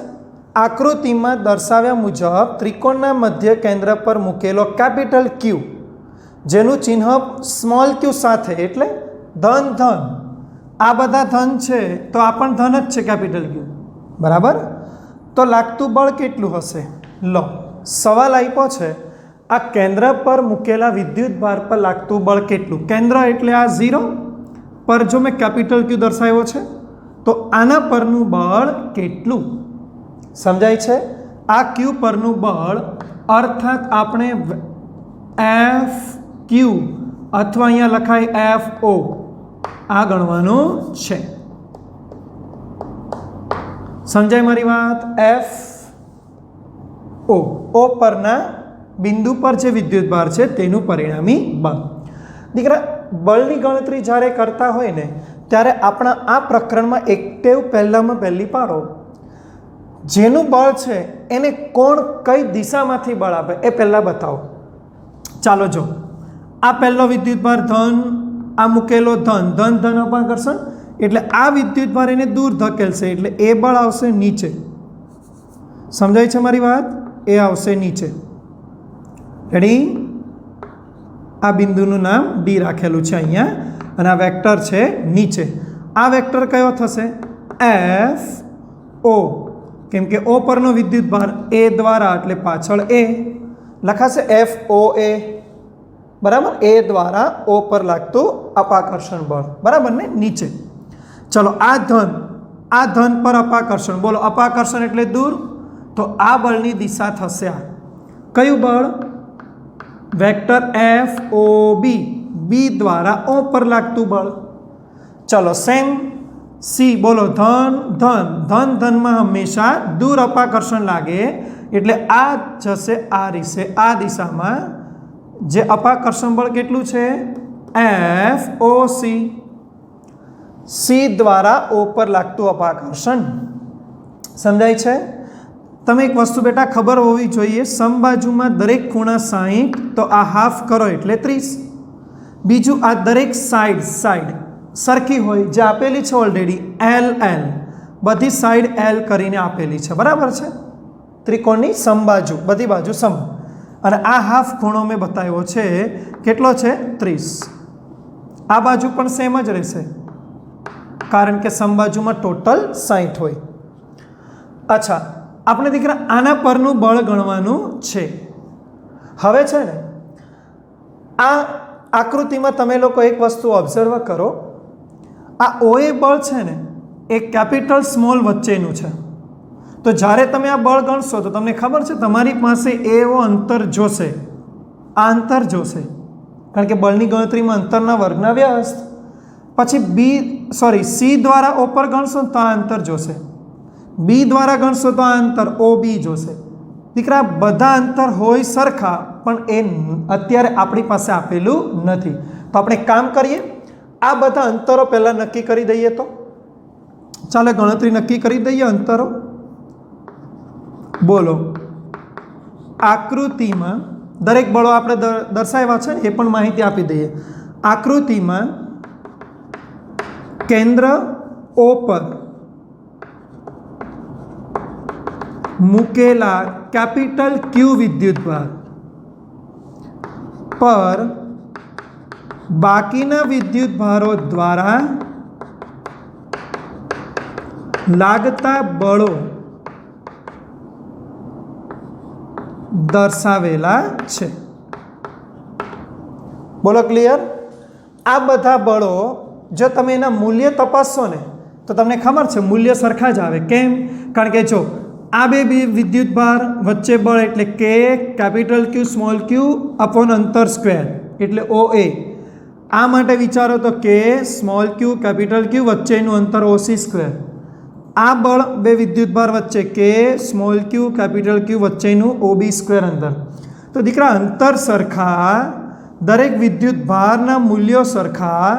આકૃતિમાં દર્શાવ્યા મુજબ ત્રિકોણના મધ્ય કેન્દ્ર પર મૂકેલો કેપિટલ Q જેનું ચિહ્ન સ્મોલ q સાથે એટલે ધન ધન. આ બધા ધન છે તો આ પણ ધન જ છે કેપિટલ Q. બરાબર? તો લાગતું બળ કેટલું હશે? લો સવાલ આપ્યો છે આ કેન્દ્ર પર મૂકેલા વિદ્યુત ભાર પર લાગતું બળ કેટલું? કેન્દ્ર એટલે આ 0 પર જો મેં કેપિટલ Q દર્શાવ્યો છે તો આના પરનું બળ કેટલું? સમજાય છે? આ Q પરનું બળ અર્થાત આપણે FQ અથવા અહીંયા લખાય FO આ ગણવાનું છે. સમજાય મારી વાત? FO O પરના બિંદુ પર જે વિદ્યુતભાર છે તેનું પરિણામી બળ. દીકરા બળની ગણતરી જ્યારે કરતા હોય ને ત્યારે આપણા આ પ્રકરણમાં એક ટેવ પહેલામાં પહેલી પાડો. જેનું બળ છે એને કોણ કઈ દિશામાંથી બળ આપે એ પહેલાં બતાવો. ચાલો જો આ પહેલો વિદ્યુતભાર ધન, આ મૂકેલો ધન ધન ધન અપાકર્ષણ એટલે આ વિદ્યુતભાર એને દૂર ધકેલશે એટલે એ બળ આવશે નીચે. સમજાય છે મારી વાત? એ આવશે નીચે. રેડી? આ બિંદુનું નામ ડી રાખેલું છે અહીંયા, અને આ વેક્ટર છે નીચે. આ વેક્ટર કયો થશે? એફ ઓ, કેમ કે ઓ પરનો વિદ્યુતભાર એ દ્વારા એટલે પાછળ એ લખાશે એફ ઓ એ, બરાબર. એ દ્વારા ઓ પર લાગતું અપાકર્ષણ બળ, બરાબર ને, નીચે. ચલો આ ધન પર અપાકર્ષણ, બોલો અપાકર્ષણ એટલે દૂર, તો આ બળની દિશા થશે આ. કયું બળ? વેક્ટર એફ ઓ બી, બી દ્વારા ઓ પર લાગતું બળ. ચલો સેમ સી, બોલો ધનમાં હંમેશા દૂર અપાકર્ષણ લાગે, એટલે આ જશે આ રીતે, આ દિશામાં. જે અપાકર્ષણ બળ કેટલું છે? એફ ઓ સી, સી દ્વારા ઓ પર લાગતું અપાકર્ષણ. સમજાય છે? તમે એક વસ્તુ બેટા ખબર હોવી જોઈએ, સમબાજુમાં દરેક ખૂણા 60, તો આ હાફ કરો એટલે 30. બીજું આ દરેક સાઈડ સરખી હોય, જે આપેલી છે ઓલરેડી એલ, બધી સાઈડ એલ કરીને આપેલી છે, બરાબર છે. ત્રિકોણની સમબાજુ, બધી બાજુ સમ, અને આ હાફ ખૂણો મેં બતાવ્યો છે કેટલો છે? 30. આ બાજુ પણ સેમ જ રહેશે, કારણ કે સમબાજુમાં ટોટલ 60 હોય. અચ્છા, આપણે દીકરા આના પરનું બળ ગણવાનું છે. હવે છે ને આ આકૃતિમાં તમે લોકો એક વસ્તુ ઓબ્ઝર્વ કરો, આ ઓએ બળ છે ને એ કેપિટલ સ્મોલ વચ્ચેનું છે. તો જ્યારે તમે આ બળ ગણશો તો તમને ખબર છે તમારી પાસે એવો અંતર જોશે, આ અંતર જોશે, કારણ કે બળની ગણતરીમાં અંતરના વર્ગના વ્યસ્ત. પછી સી દ્વારા ઓ પર ગણશો તો આ અંતર જોશે, બી દ્વારા ગણશો તો આ અંતર ઓ બી જોશે. દીકરા બધા અંતર હોય સરખા, પણ એ અત્યારે આપણી પાસે આપેલું નથી. તો આપણે કામ કરીએ, આ બધા અંતરો પહેલાં નક્કી કરી દઈએ. તો ચાલો ગણતરી નક્કી કરી દઈએ અંતરો. બોલો આકૃતિમાં દરેક બળો આપણે દર્શાવ્યા છે, એ પણ માહિતી આપી દઈએ. આકૃતિમાં કેન્દ્ર ઓ પર મૂકેલા કેપિટલ ક્યુ વિદ્યુતભાર પર બાકીના વિદ્યુતભારો દ્વારા લાગતા બળો દર્શાવેલા છે. બોલો ક્લિયર? આ બધા બળો જો તમે એના મૂલ્ય તપાસશો ને તો તમને ખબર છે મૂલ્ય સરખા જ આવે. કેમ? કારણ કે જો આ બે વિદ્યુતભાર વચ્ચે બળ એટલે કે કેપિટલ ક્યુ સ્મોલ ક્યુ અપોન અંતર સ્ક્વેર એટલે ઓ એ. આ માટે વિચારો તો કે સ્મોલ ક્યુ કેપિટલ ક્યુ વચ્ચેનું અંતર ઓસી સ્ક્વેર. આ બળ બે વિદ્યુતભાર વચ્ચે કે સ્મોલ ક્યુ કેપિટલ ક્યુ વચ્ચેનું ઓબી સ્ક્વેર અંતર. તો દીકરા અંતર સરખા, દરેક વિદ્યુતભારના મૂલ્યો સરખા,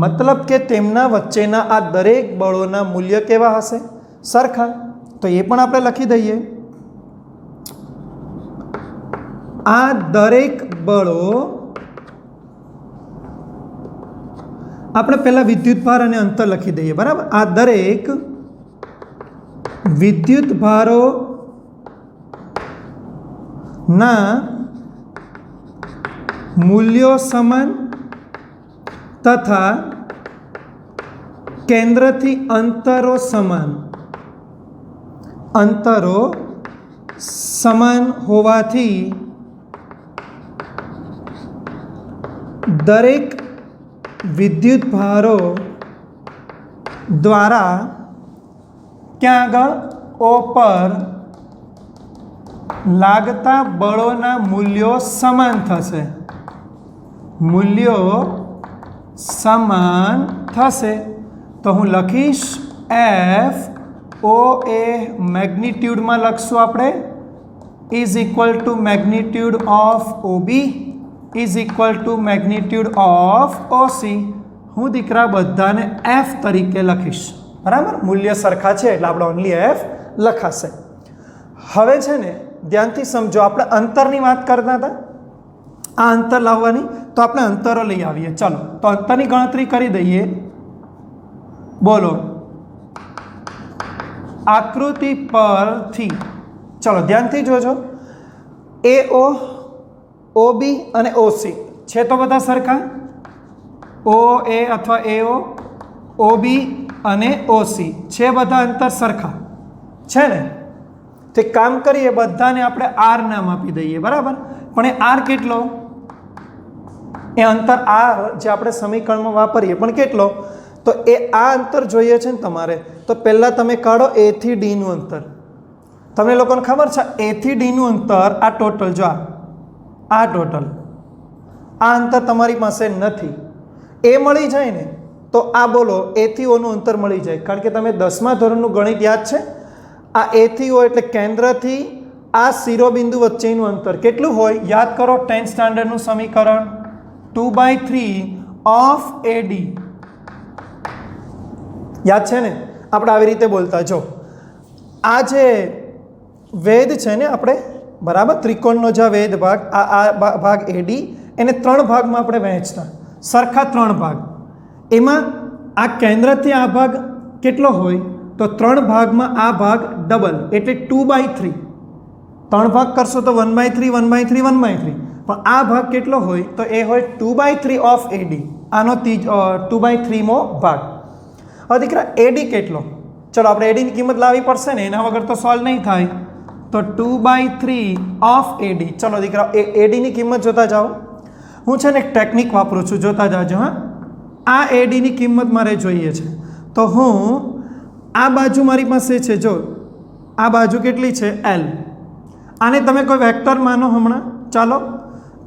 મતલબ કે તેમના વચ્ચેના આ દરેક બળોના મૂલ્ય કેવા હશે? સરખા. તો એ પણ આપણે લખી દઈએ. આ દરેક બળો, આપણે પહેલા વિદ્યુતભાર અને અંતર લખી દઈએ, બરાબર. આ દરેક વિદ્યુતભારો ના મૂલ્યો સમાન તથા કેન્દ્રથી અંતરો સમાન હોવાથી દરેક વિદ્યુતભારો દ્વારા ક્યાં આગળ? ઓ પર લાગતા બળોના મૂલ્યો સમાન થશે. મૂલ્યો સમાન થશે. તો હું લખીશ એફ ઓ એ મેગ્નિટ્યુડમાં લખશું આપણે is equal to magnitude of O B is equal to magnitude of O C. હું દીકરા બધાને એફ તરીકે લખીશ, બરાબર. મૂલ્ય સરખા છે એટલે આપણે ઓનલી એફ લખાશે. હવે છે ને ધ્યાનથી સમજો, આપણે અંતરની વાત કરતા હતા, આ અંતર લાવવાની, તો આપણે અંતરો લઈ આવીએ. ચાલો તો અંતરની ગણતરી કરી દઈએ. બોલો આકૃતિ પરથી, ચલો ધ્યાનથી જોજો, એ ઓ, ઓ બી અને ઓ સી છે તો બધા સરખા, ઓ એ અથવા એઓ, ઓ બી અને ઓસી છે બધા અંતર સરખા છે ને. તે કામ કરીએ બધાને આપણે આર નામ આપી દઈએ, બરાબર. પણ એ આર કેટલો, એ અંતર આર જે આપણે સમીકરણમાં વાપરીએ પણ કેટલો, તો એ આ અંતર જોઈએ છે ને તમારે, તો પહેલાં તમે કાઢો એ થી ડીનું અંતર. તમને લોકોને ખબર છે એ થી ડીનું અંતર આ ટોટલ, જો આ ટોટલ આ અંતર તમારી પાસે નથી. એ મળી જાય ને તો આ બોલો એ થી ઓનું અંતર મળી જાય, કારણ કે તમે 10મા ધોરણનું ગણિત યાદ છે. આ એ થી ઓ એટલે કેન્દ્રથી આ શિરોબિંદુ વચ્ચેનું અંતર કેટલું હોય, યાદ કરો 10th સ્ટાન્ડર્ડનું સમીકરણ 2/3 ઓફ એડી, યાદ છે ને. આપણે આવી રીતે બોલતા, જો આ જે વેધ છે ને આપણે, બરાબર, ત્રિકોણનો જે વેધ ભાગ, આ ભાગ એડી, એને 3 ભાગમાં આપણે વહેંચતા, સરખા 3 ભાગ. એમાં આ કેન્દ્રથી આ ભાગ કેટલો હોય, તો 3 ભાગમાં આ ભાગ ડબલ એટલે 2/3. 3 ભાગ કરશો તો 1/3 1/3 1/3, પણ આ ભાગ કેટલો હોય, તો એ હોય 2/3 ઓફ એડી, આનો 2/3મો ભાગ. હવે દીકરા એડી કેટલો, ચલો આપણે એડીની કિંમત લાવવી પડશે ને, એના વગર તો સોલ્વ નહીં થાય. તો 2/3 ઓફ એડી. ચલો દીકરા એડીની કિંમત જોતા જાઓ. હું છે ને એક ટેકનિક વાપરું છું, જોતા જાજો. હા, આ એડીની કિંમત મારે જોઈએ છે, તો હું આ બાજુ મારી પાસે છે, જો આ બાજુ કેટલી છે એલ, આને તમે કોઈ વેક્ટર માનો હમણાં, ચાલો,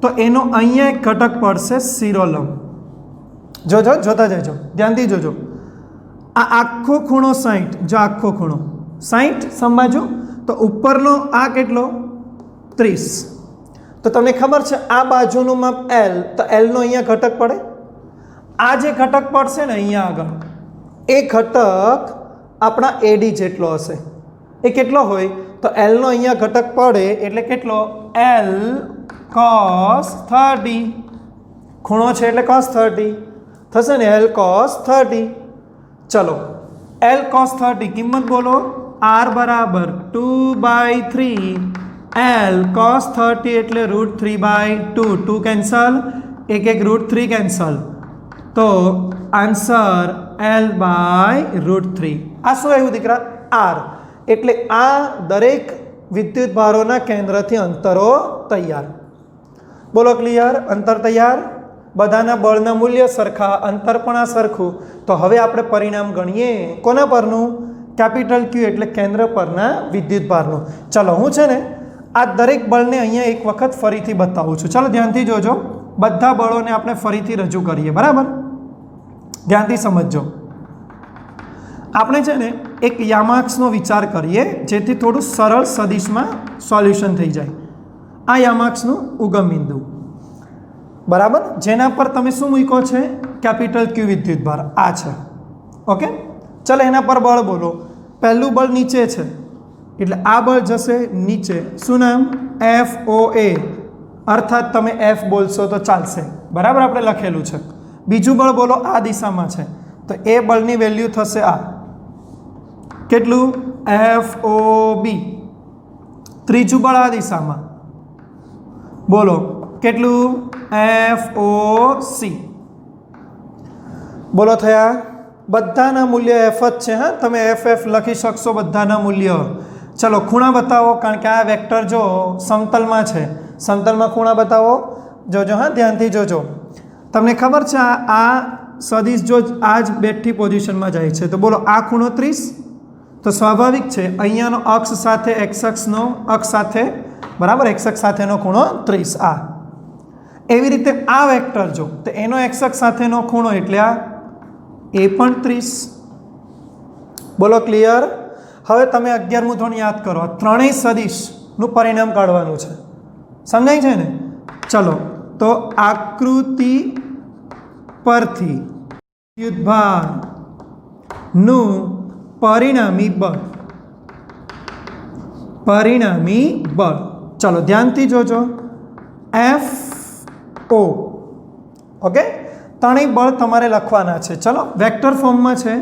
તો એનો અહીંયા એક ઘટક પડશે શિરોલંબ. જોજો, જોતા જજો, ધ્યાનથી જોજો. આ આખો ખૂણો 60, જો આખો ખૂણો 60 સમબાજુ, તો ઉપરનો આ કેટલો 30. તો તમને ખબર છે આ બાજુનું માપ એલ, તો એલનો અહીંયા ઘટક પડે. આ જે ઘટક પડશે ને અહીંયા આગળ, એ ઘટક આપણા એડી જેટલો હશે. એ કેટલો હોય, તો એલનો અહીંયા ઘટક પડે એટલે કેટલો, એલ cos 30. ખૂણો છે એટલે cos 30 થશે ને, એલ cos 30. ચલો એલ cos 30 કિંમત બોલો, આર બરાબર 2/3 એલ cos 30 એટલે √3/2. 2 કેન્સલ, એક √3 કેન્સલ, તો આન્સર L/√3. આ શું આવ્યું દીકરા, આર. એટલે આ દરેક વિદ્યુત ભારોના કેન્દ્રથી અંતરો તૈયાર. બોલો ક્લિયર, અંતર તૈયાર. બધાના બળના મૂલ્ય સરખા, અંતર પણ આ સરખું. તો હવે આપણે પરિણામ ગણીએ કોના પરનું, કેપિટલ ક્યુ એટલે કેન્દ્ર પરના વિદ્યુત ભારનું. ચલો હું છે ને આ દરેક બળને અહીંયા એક વખત ફરીથી બતાવું છું. ચલો ધ્યાનથી જોજો, બધા બળોને આપણે ફરીથી રજૂ કરીએ, બરાબર. ધ્યાનથી સમજજો. આપણે છે ને એક યામાક્ષનો વિચાર કરીએ, જેથી થોડું સરળ સદિશમાં સોલ્યુશન થઈ જાય. આ યામાક્ષનું ઉગમ બિંદુ, બરાબર, જેના પર તમે શું મૂક્યો છે, કેપિટલ ક્યુ વિદ્યુત ભાર આ છે. ઓકે, ચલો એના પર બળ બોલો. પહેલું બળ નીચે છે એટલે આ બળ જશે નીચે. શું નામ, FOA, અર્થાત તમે F બોલશો તો ચાલશે, બરાબર, આપણે લખેલું છે. બીજું બળ બોલો આ દિશામાં છે, તો એ બળની વેલ્યુ થશે આ, કેટલું, FOB. ત્રીજું બળ આ દિશામાં, બોલો કેટલું, FOC. બોલો થયા. બધાના મૂલ્ય F જ છે. હા, તમે FF લખી શકશો બધાના મૂલ્ય. ચલો ખૂણા બતાવો, કારણ કે આ વેક્ટર જો સમતલમાં છે, સમતલમાં ખૂણા બતાવો. જોજો, હા ધ્યાનથી જોજો. તમને ખબર છે આ સદિશ જો આ જ બેઠી પોઝિશનમાં જાય છે, તો બોલો આ ખૂણો 30, તો સ્વાભાવિક છે અહીંયાનો અક્ષ સાથે એક્સ અક્ષનો અક્ષ સાથે, બરાબર, એક્સ અક્ષ સાથેનો ખૂણો 30. આ એવી રીતે આ વેક્ટર જો, તો એનો એક્સ અક્ષ સાથેનો ખૂણો એટલે આ એ પણ 30. બોલો ક્લિયર. હવે તમે 11મું ધોરણ યાદ કરો, ત્રણેય સદિશનું પરિણામ કાઢવાનું છે, સમજાય છે ને. ચલો તો આકૃતિ પરથી વિદ્યુતભારનું પરિણામી બળ, પરિણામી બળ. ચલો ધ્યાનથી જોજો, FO. ઓકે, ત્રણેય બળ તમારે લખવાના છે. ચલો વેક્ટર ફોર્મમાં છે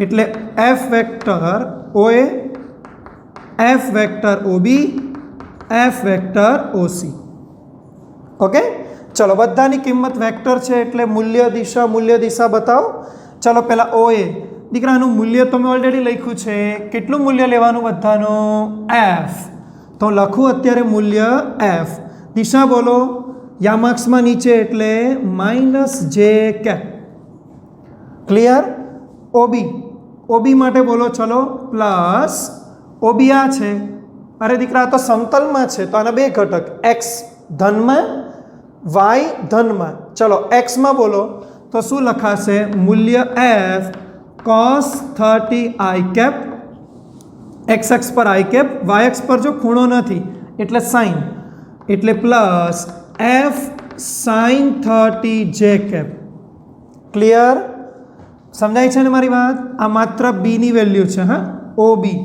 એટલે F vector OA, F vector OB, F vector OC. Okay, ચલો બધાની કિંમત વેક્ટર છે એટલે મૂલ્ય દિશા બતાવો. ચલો પહેલાં ઓ એ દીકરાનું મૂલ્ય તો મેં ઓલરેડી લખ્યું છે. કેટલું મૂલ્ય લેવાનું બધાનું? એફ. તો લખું અત્યારે મૂલ્ય એફ. દિશા બોલો યામાર્ક્સમાં નીચે એટલે -j. ક્લિયર? ઓબી માટે બોલો ચલો પ્લસ ઓબી આ છે. અરે દીકરા આ તો સમતલમાં છે તો આના બે ઘટક એક્સ ધનમાં વાય ધનમાં. ચલો એક્સમાં બોલો તો શું લખાશે? મૂલ્ય F cos 30 i cap. X પર i cap, y અક્ષ પર જો ખૂણો નથી એટલે સાઇન એટલે plus F sin 30 j cap. Clear? સમજાય છે ને મારી વાત? આ માત્ર બીની વેલ્યુ છે. હા, ઓબી.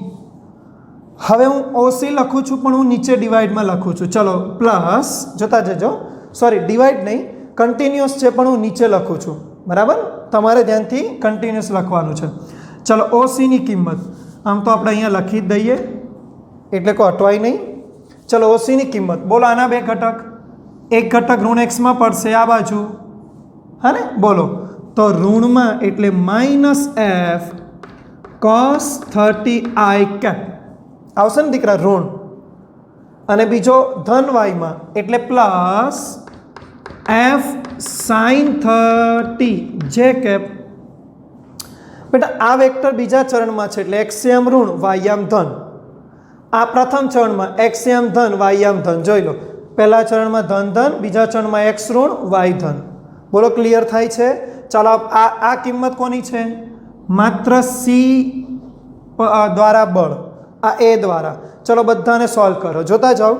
હવે હું ઓસી લખું છું પણ હું નીચે ડિવાઈડમાં લખું છું. ચલો પ્લસ જોતા જજો, સોરી ડિવાઈડ નહીં, કન્ટિન્યુઅસ છે પણ હું નીચે લખું છું. બરાબર? તમારે ધ્યાનથી કન્ટિન્યુઅસ લખવાનું છે. ચલો ઓસીની કિંમત આમ તો આપણે અહીંયા લખી જ દઈએ એટલે કોઈ અટવાય નહીં. ચલો ઓસીની કિંમત બોલો. આના બે ઘટક, એક ઘટક ઋણ એક્સમાં પડશે આ બાજુ, હા ને? બોલો તો ઋણમાં એટલે -f cos 30 i cap આવશે ને દીકરા, ઋણ. અને બીજો ધન વાયમાં એટલે plus f sin 30 j cap. બેટા આ વેક્ટર બીજા ચરણમાં છે એટલે એક્સયામ ઋણ વાયયામ ધન. આ પ્રથમ ચરણમાં એક્સયામ ધન વાયયામ ધન. જોઈ લો, પહેલા ચરણમાં ધન ધન, બીજા ચરણમાં એક્સ ઋણ વાય ધન. બોલો ક્લિયર થાય છે? ચાલો આ કિંમત કોની છે? માત્ર સી દ્વારા બળ, આ એ દ્વારા. ચલો બધાને સોલ્વ કરો. જોતા જાઓ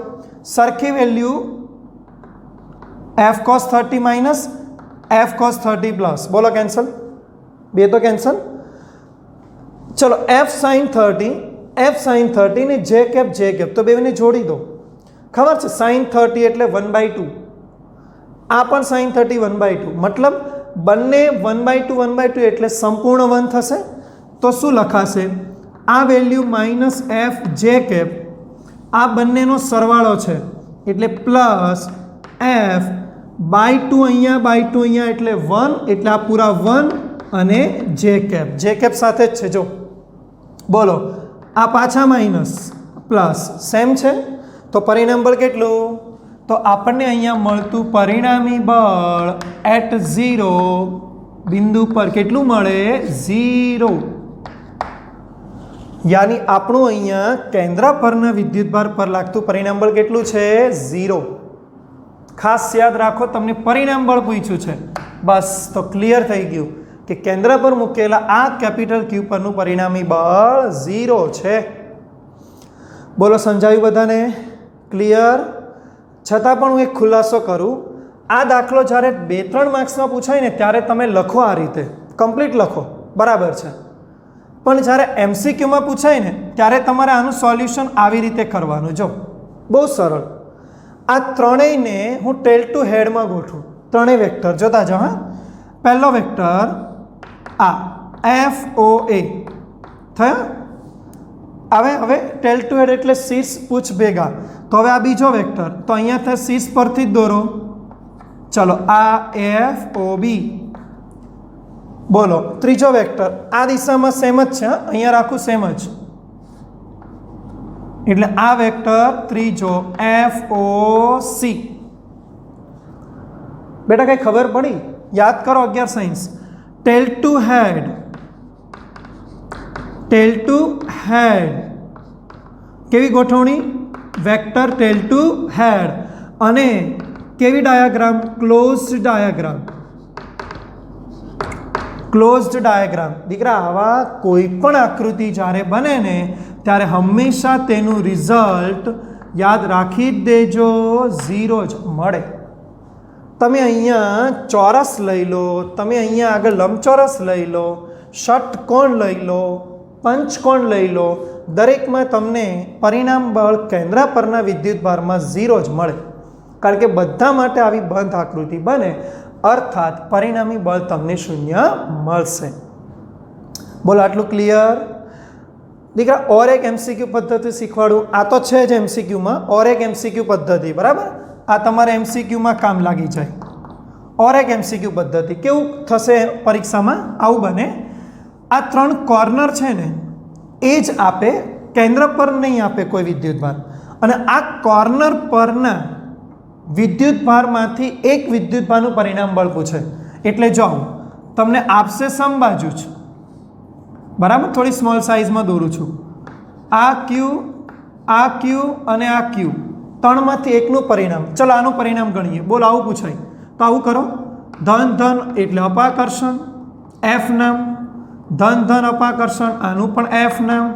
સરખી value f cos 30 minus f cos 30 plus. બોલો કેન્સલ, બે તો કેન્સલ. ચલો f sin 30 ને j cap તો બેને જોડી દો. ખબર છે sin 30 એટલે 1/2, આ પણ sin 30 1/2, મતલબ બંને 1/2 એટલે સંપૂર્ણ 1 થશે. તો શું લખાશે? આ વેલ્યુ -f j cap આ બંનેનો સરવાળો છે એટલે પ્લસ f /2 અહીંયા એટલે 1 એટલે આ પૂરા 1 અને j cap સાથે જ છે. જો બોલો આ પાછા માઇનસ પ્લસ સેમ છે તો પરિણામ બળ કેટલું? તો આપણને અહીંયા મળતું પરિણામી બળ એટ 0 બિંદુ પર કેટલું મળે? 0. યાની આપણું અહીંયા કેન્દ્ર પરના વિદ્યુતભાર પર લાગતું પરિણામ બળ કેટલું છે? 0. ખાસ યાદ રાખો, તમને પરિણામ બળ પૂછ્યું છે બસ, તો ક્લિયર થઈ ગયું કે કેન્દ્ર પર મૂકેલા આ કેપિટલ ક્યુ પરનું પરિણામી બળ 0 છે. બોલો સમજાયું બધાને? ક્લિયર? છતાં પણ હું એક ખુલાસો કરું, આ દાખલો જ્યારે 2-3 માર્ક્સમાં પૂછાય ને ત્યારે તમે લખો આ રીતે, કમ્પ્લીટ લખો, બરાબર છે. પણ જ્યારે MCQમાં પૂછાય ને ત્યારે તમારે આનું સોલ્યુશન આવી રીતે કરવાનું. જો બહુ સરળ, આ ત્રણેયને હું ટેલ ટુ હેડમાં ગોઠવું. ત્રણેય વેક્ટર જોતા જાઓ. હા, પહેલો વેક્ટર આ FOA થયા. હવે ટેલ ટુ હેડ એટલે શીર્ષ પૂછ ભેગા. તો હવે આ બીજો વેક્ટર તો અહીંયાથી શીર્ષ પરથી જ દોરો. ચલો આ FOB. બોલો ત્રીજો વેક્ટર આ દિશામાં સેમ જ છે, અહીંયા રાખું સેમ જ એટલે આ વેક્ટર ત્રીજો FOC. બેટા કઈ ખબર પડી? યાદ કરો 11 સાયન્સ. ટેલ ટુ હેડ કેવી ગોઠવણી? વેક્ટર ટેલ ટુ હેડ. અને કેવી ડાયાગ્રામ? Closed diagram. દીકરા આવા કોઈ પણ આકૃતિ જ્યારે બને ને ત્યારે હંમેશા તેનું રિઝલ્ટ યાદ રાખી જ દેજો, 0 જ મળે. તમે અહીંયા ચોરસ લઈ લો, તમે અહીંયા આગળ લંબચોરસ લઈ લો, ષટકોણ લઈ લો, પંચકોણ લઈ લો, દરેકમાં તમને પરિણામ બળ કેન્દ્ર પરના વિદ્યુતભારમાં 0 જ મળે. કારણ કે બધા માટે આવી બંધ આકૃતિ બને, અર્થાત પરિણામી બળ તમને 0 મળશે. બોલો આટલું ક્લિયર? દીકરા ઓર એક MCQ પદ્ધતિ શીખવાડું. આ તો છે જ MCQમાં, ઓર એક MCQ પદ્ધતિ, બરાબર? આ તમારે MCQમાં કામ લાગી જાય. और एक एमसीक्यू पद्धति केवुं थशे परीक्षामां आवुं बने आ 3 कॉर्नर छे ने ए ज आपे केंद्र पर नहीं आपे कोई विद्युतभार अने आ कॉर्नर परना विद्युतभारमांथी एक विद्युतभारनुं परिणाम बळ पूछे एटले जो तमने आपसे समबाजु ज बराबर थोड़ी स्मॉल साइज में दोरूं छुं आ क्यू अने आ क्यू 3 मांथी एकनुं परिणाम चलो आनुं परिणाम गणीए बोल आवुं पूछाय तो आवुं करो धन धन एटले अपाकर्षण एफ नाम धन धन अपाकर्षण आनुं पण एफ नाम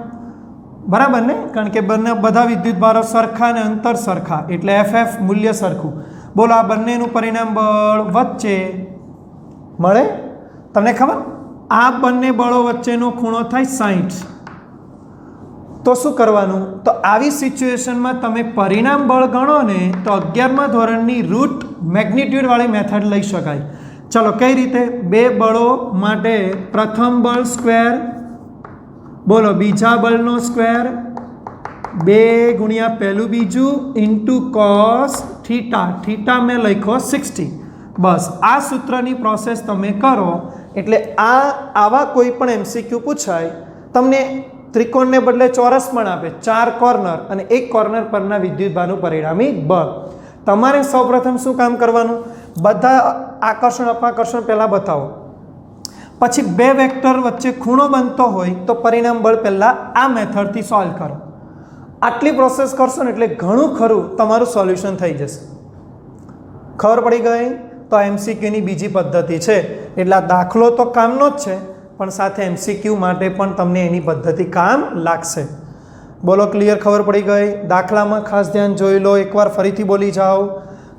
बराबर ने कारण के बने बधा विद्युतभारो सरखा ने अंतर सरखा एटले एफ एफ मूल्य सरखुं बोलो आ बंनेनुं परिणाम बळ वच्चे मळे तमने खबर आ बंने बळो वच्चेनो खूणो थाय 60 तो शुं करवानुं तो आवी सिच्युएशन में तमे परिणाम बळ गणो ने तो 11मा धोरणनी रूट मेग्निट्यूड वाली मेथड लई शकाय चलो कई रीते बे बळो माटे प्रथम बळ स्क्वेर बोलो बीजा बळनो स्क्वेर 2 गुणिया पहलू Biju into cos theta theta में लखो 60 बस आ सूत्रनी प्रोसेस तमे करो एटले आवा कोई पण एमसीक्यू पूछाय तमने त्रिकोण ने बदले चौरस पण आपे 4 कॉर्नर अने एक कॉर्नर परना विद्युतभारनुं परिणामी बळ तमारे सौप्रथम शुं काम करवानुं बधा आकर्षण अपाकर्षण पहला बतावो पछी 2 वेक्टर वच्चे खूणो बनतो होय तो परिणाम बळ पहला आ मेथडथी सॉल्व करो आटली प्रोसेस करशो ने एटले घणुं खरुं तमारुं सोल्यूशन थई जशे खबर पड़ी गई तो एमसीक्यू नी बीजी पद्धति छे एटले दाखलो तो कामनो ज छे पण साथे एमसीक्यू माटे पण तमने एनी पद्धति काम लागशे बोलो क्लियर खबर पड़ी गई दाखलामां खास ध्यान जोई लो एकवार फरीथी बोली जाओ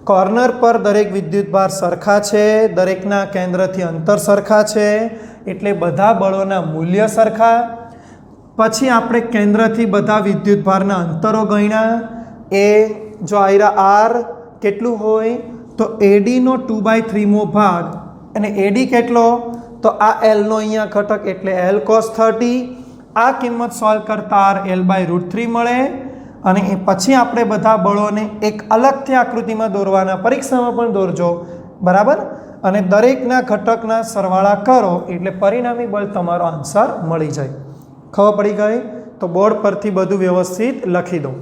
कॉर्नर पर दरेक विद्युतभार सरखा छे दरेकना केंद्रथी अंतर सरखा छे एटले बधा बळोना मूल्य सरखा पछी आपणे केंद्रथी बधा विद्युतभारना अंतरो गण्या ए जो आयरा आर केटलुं होय तो एडी नो 2/3 मो भाग अने एडी केटलो तो आ एल नो अहींया घटक एटले एल cos 30 आ किंमत सॉल्व करता आर l/√3 मळे अने ए पछी आपणे बधा बळोने एक अलगथी आकृतिमां दोरवाना परीक्षामां पण दौरजो बराबर अने दरेकना घटकना सरवाळा करो एटले परिणामी बळ तमारो आंसर मळी जाय खबर पड़ी गई तो बोर्ड परथी बधुं व्यवस्थित लखी दो।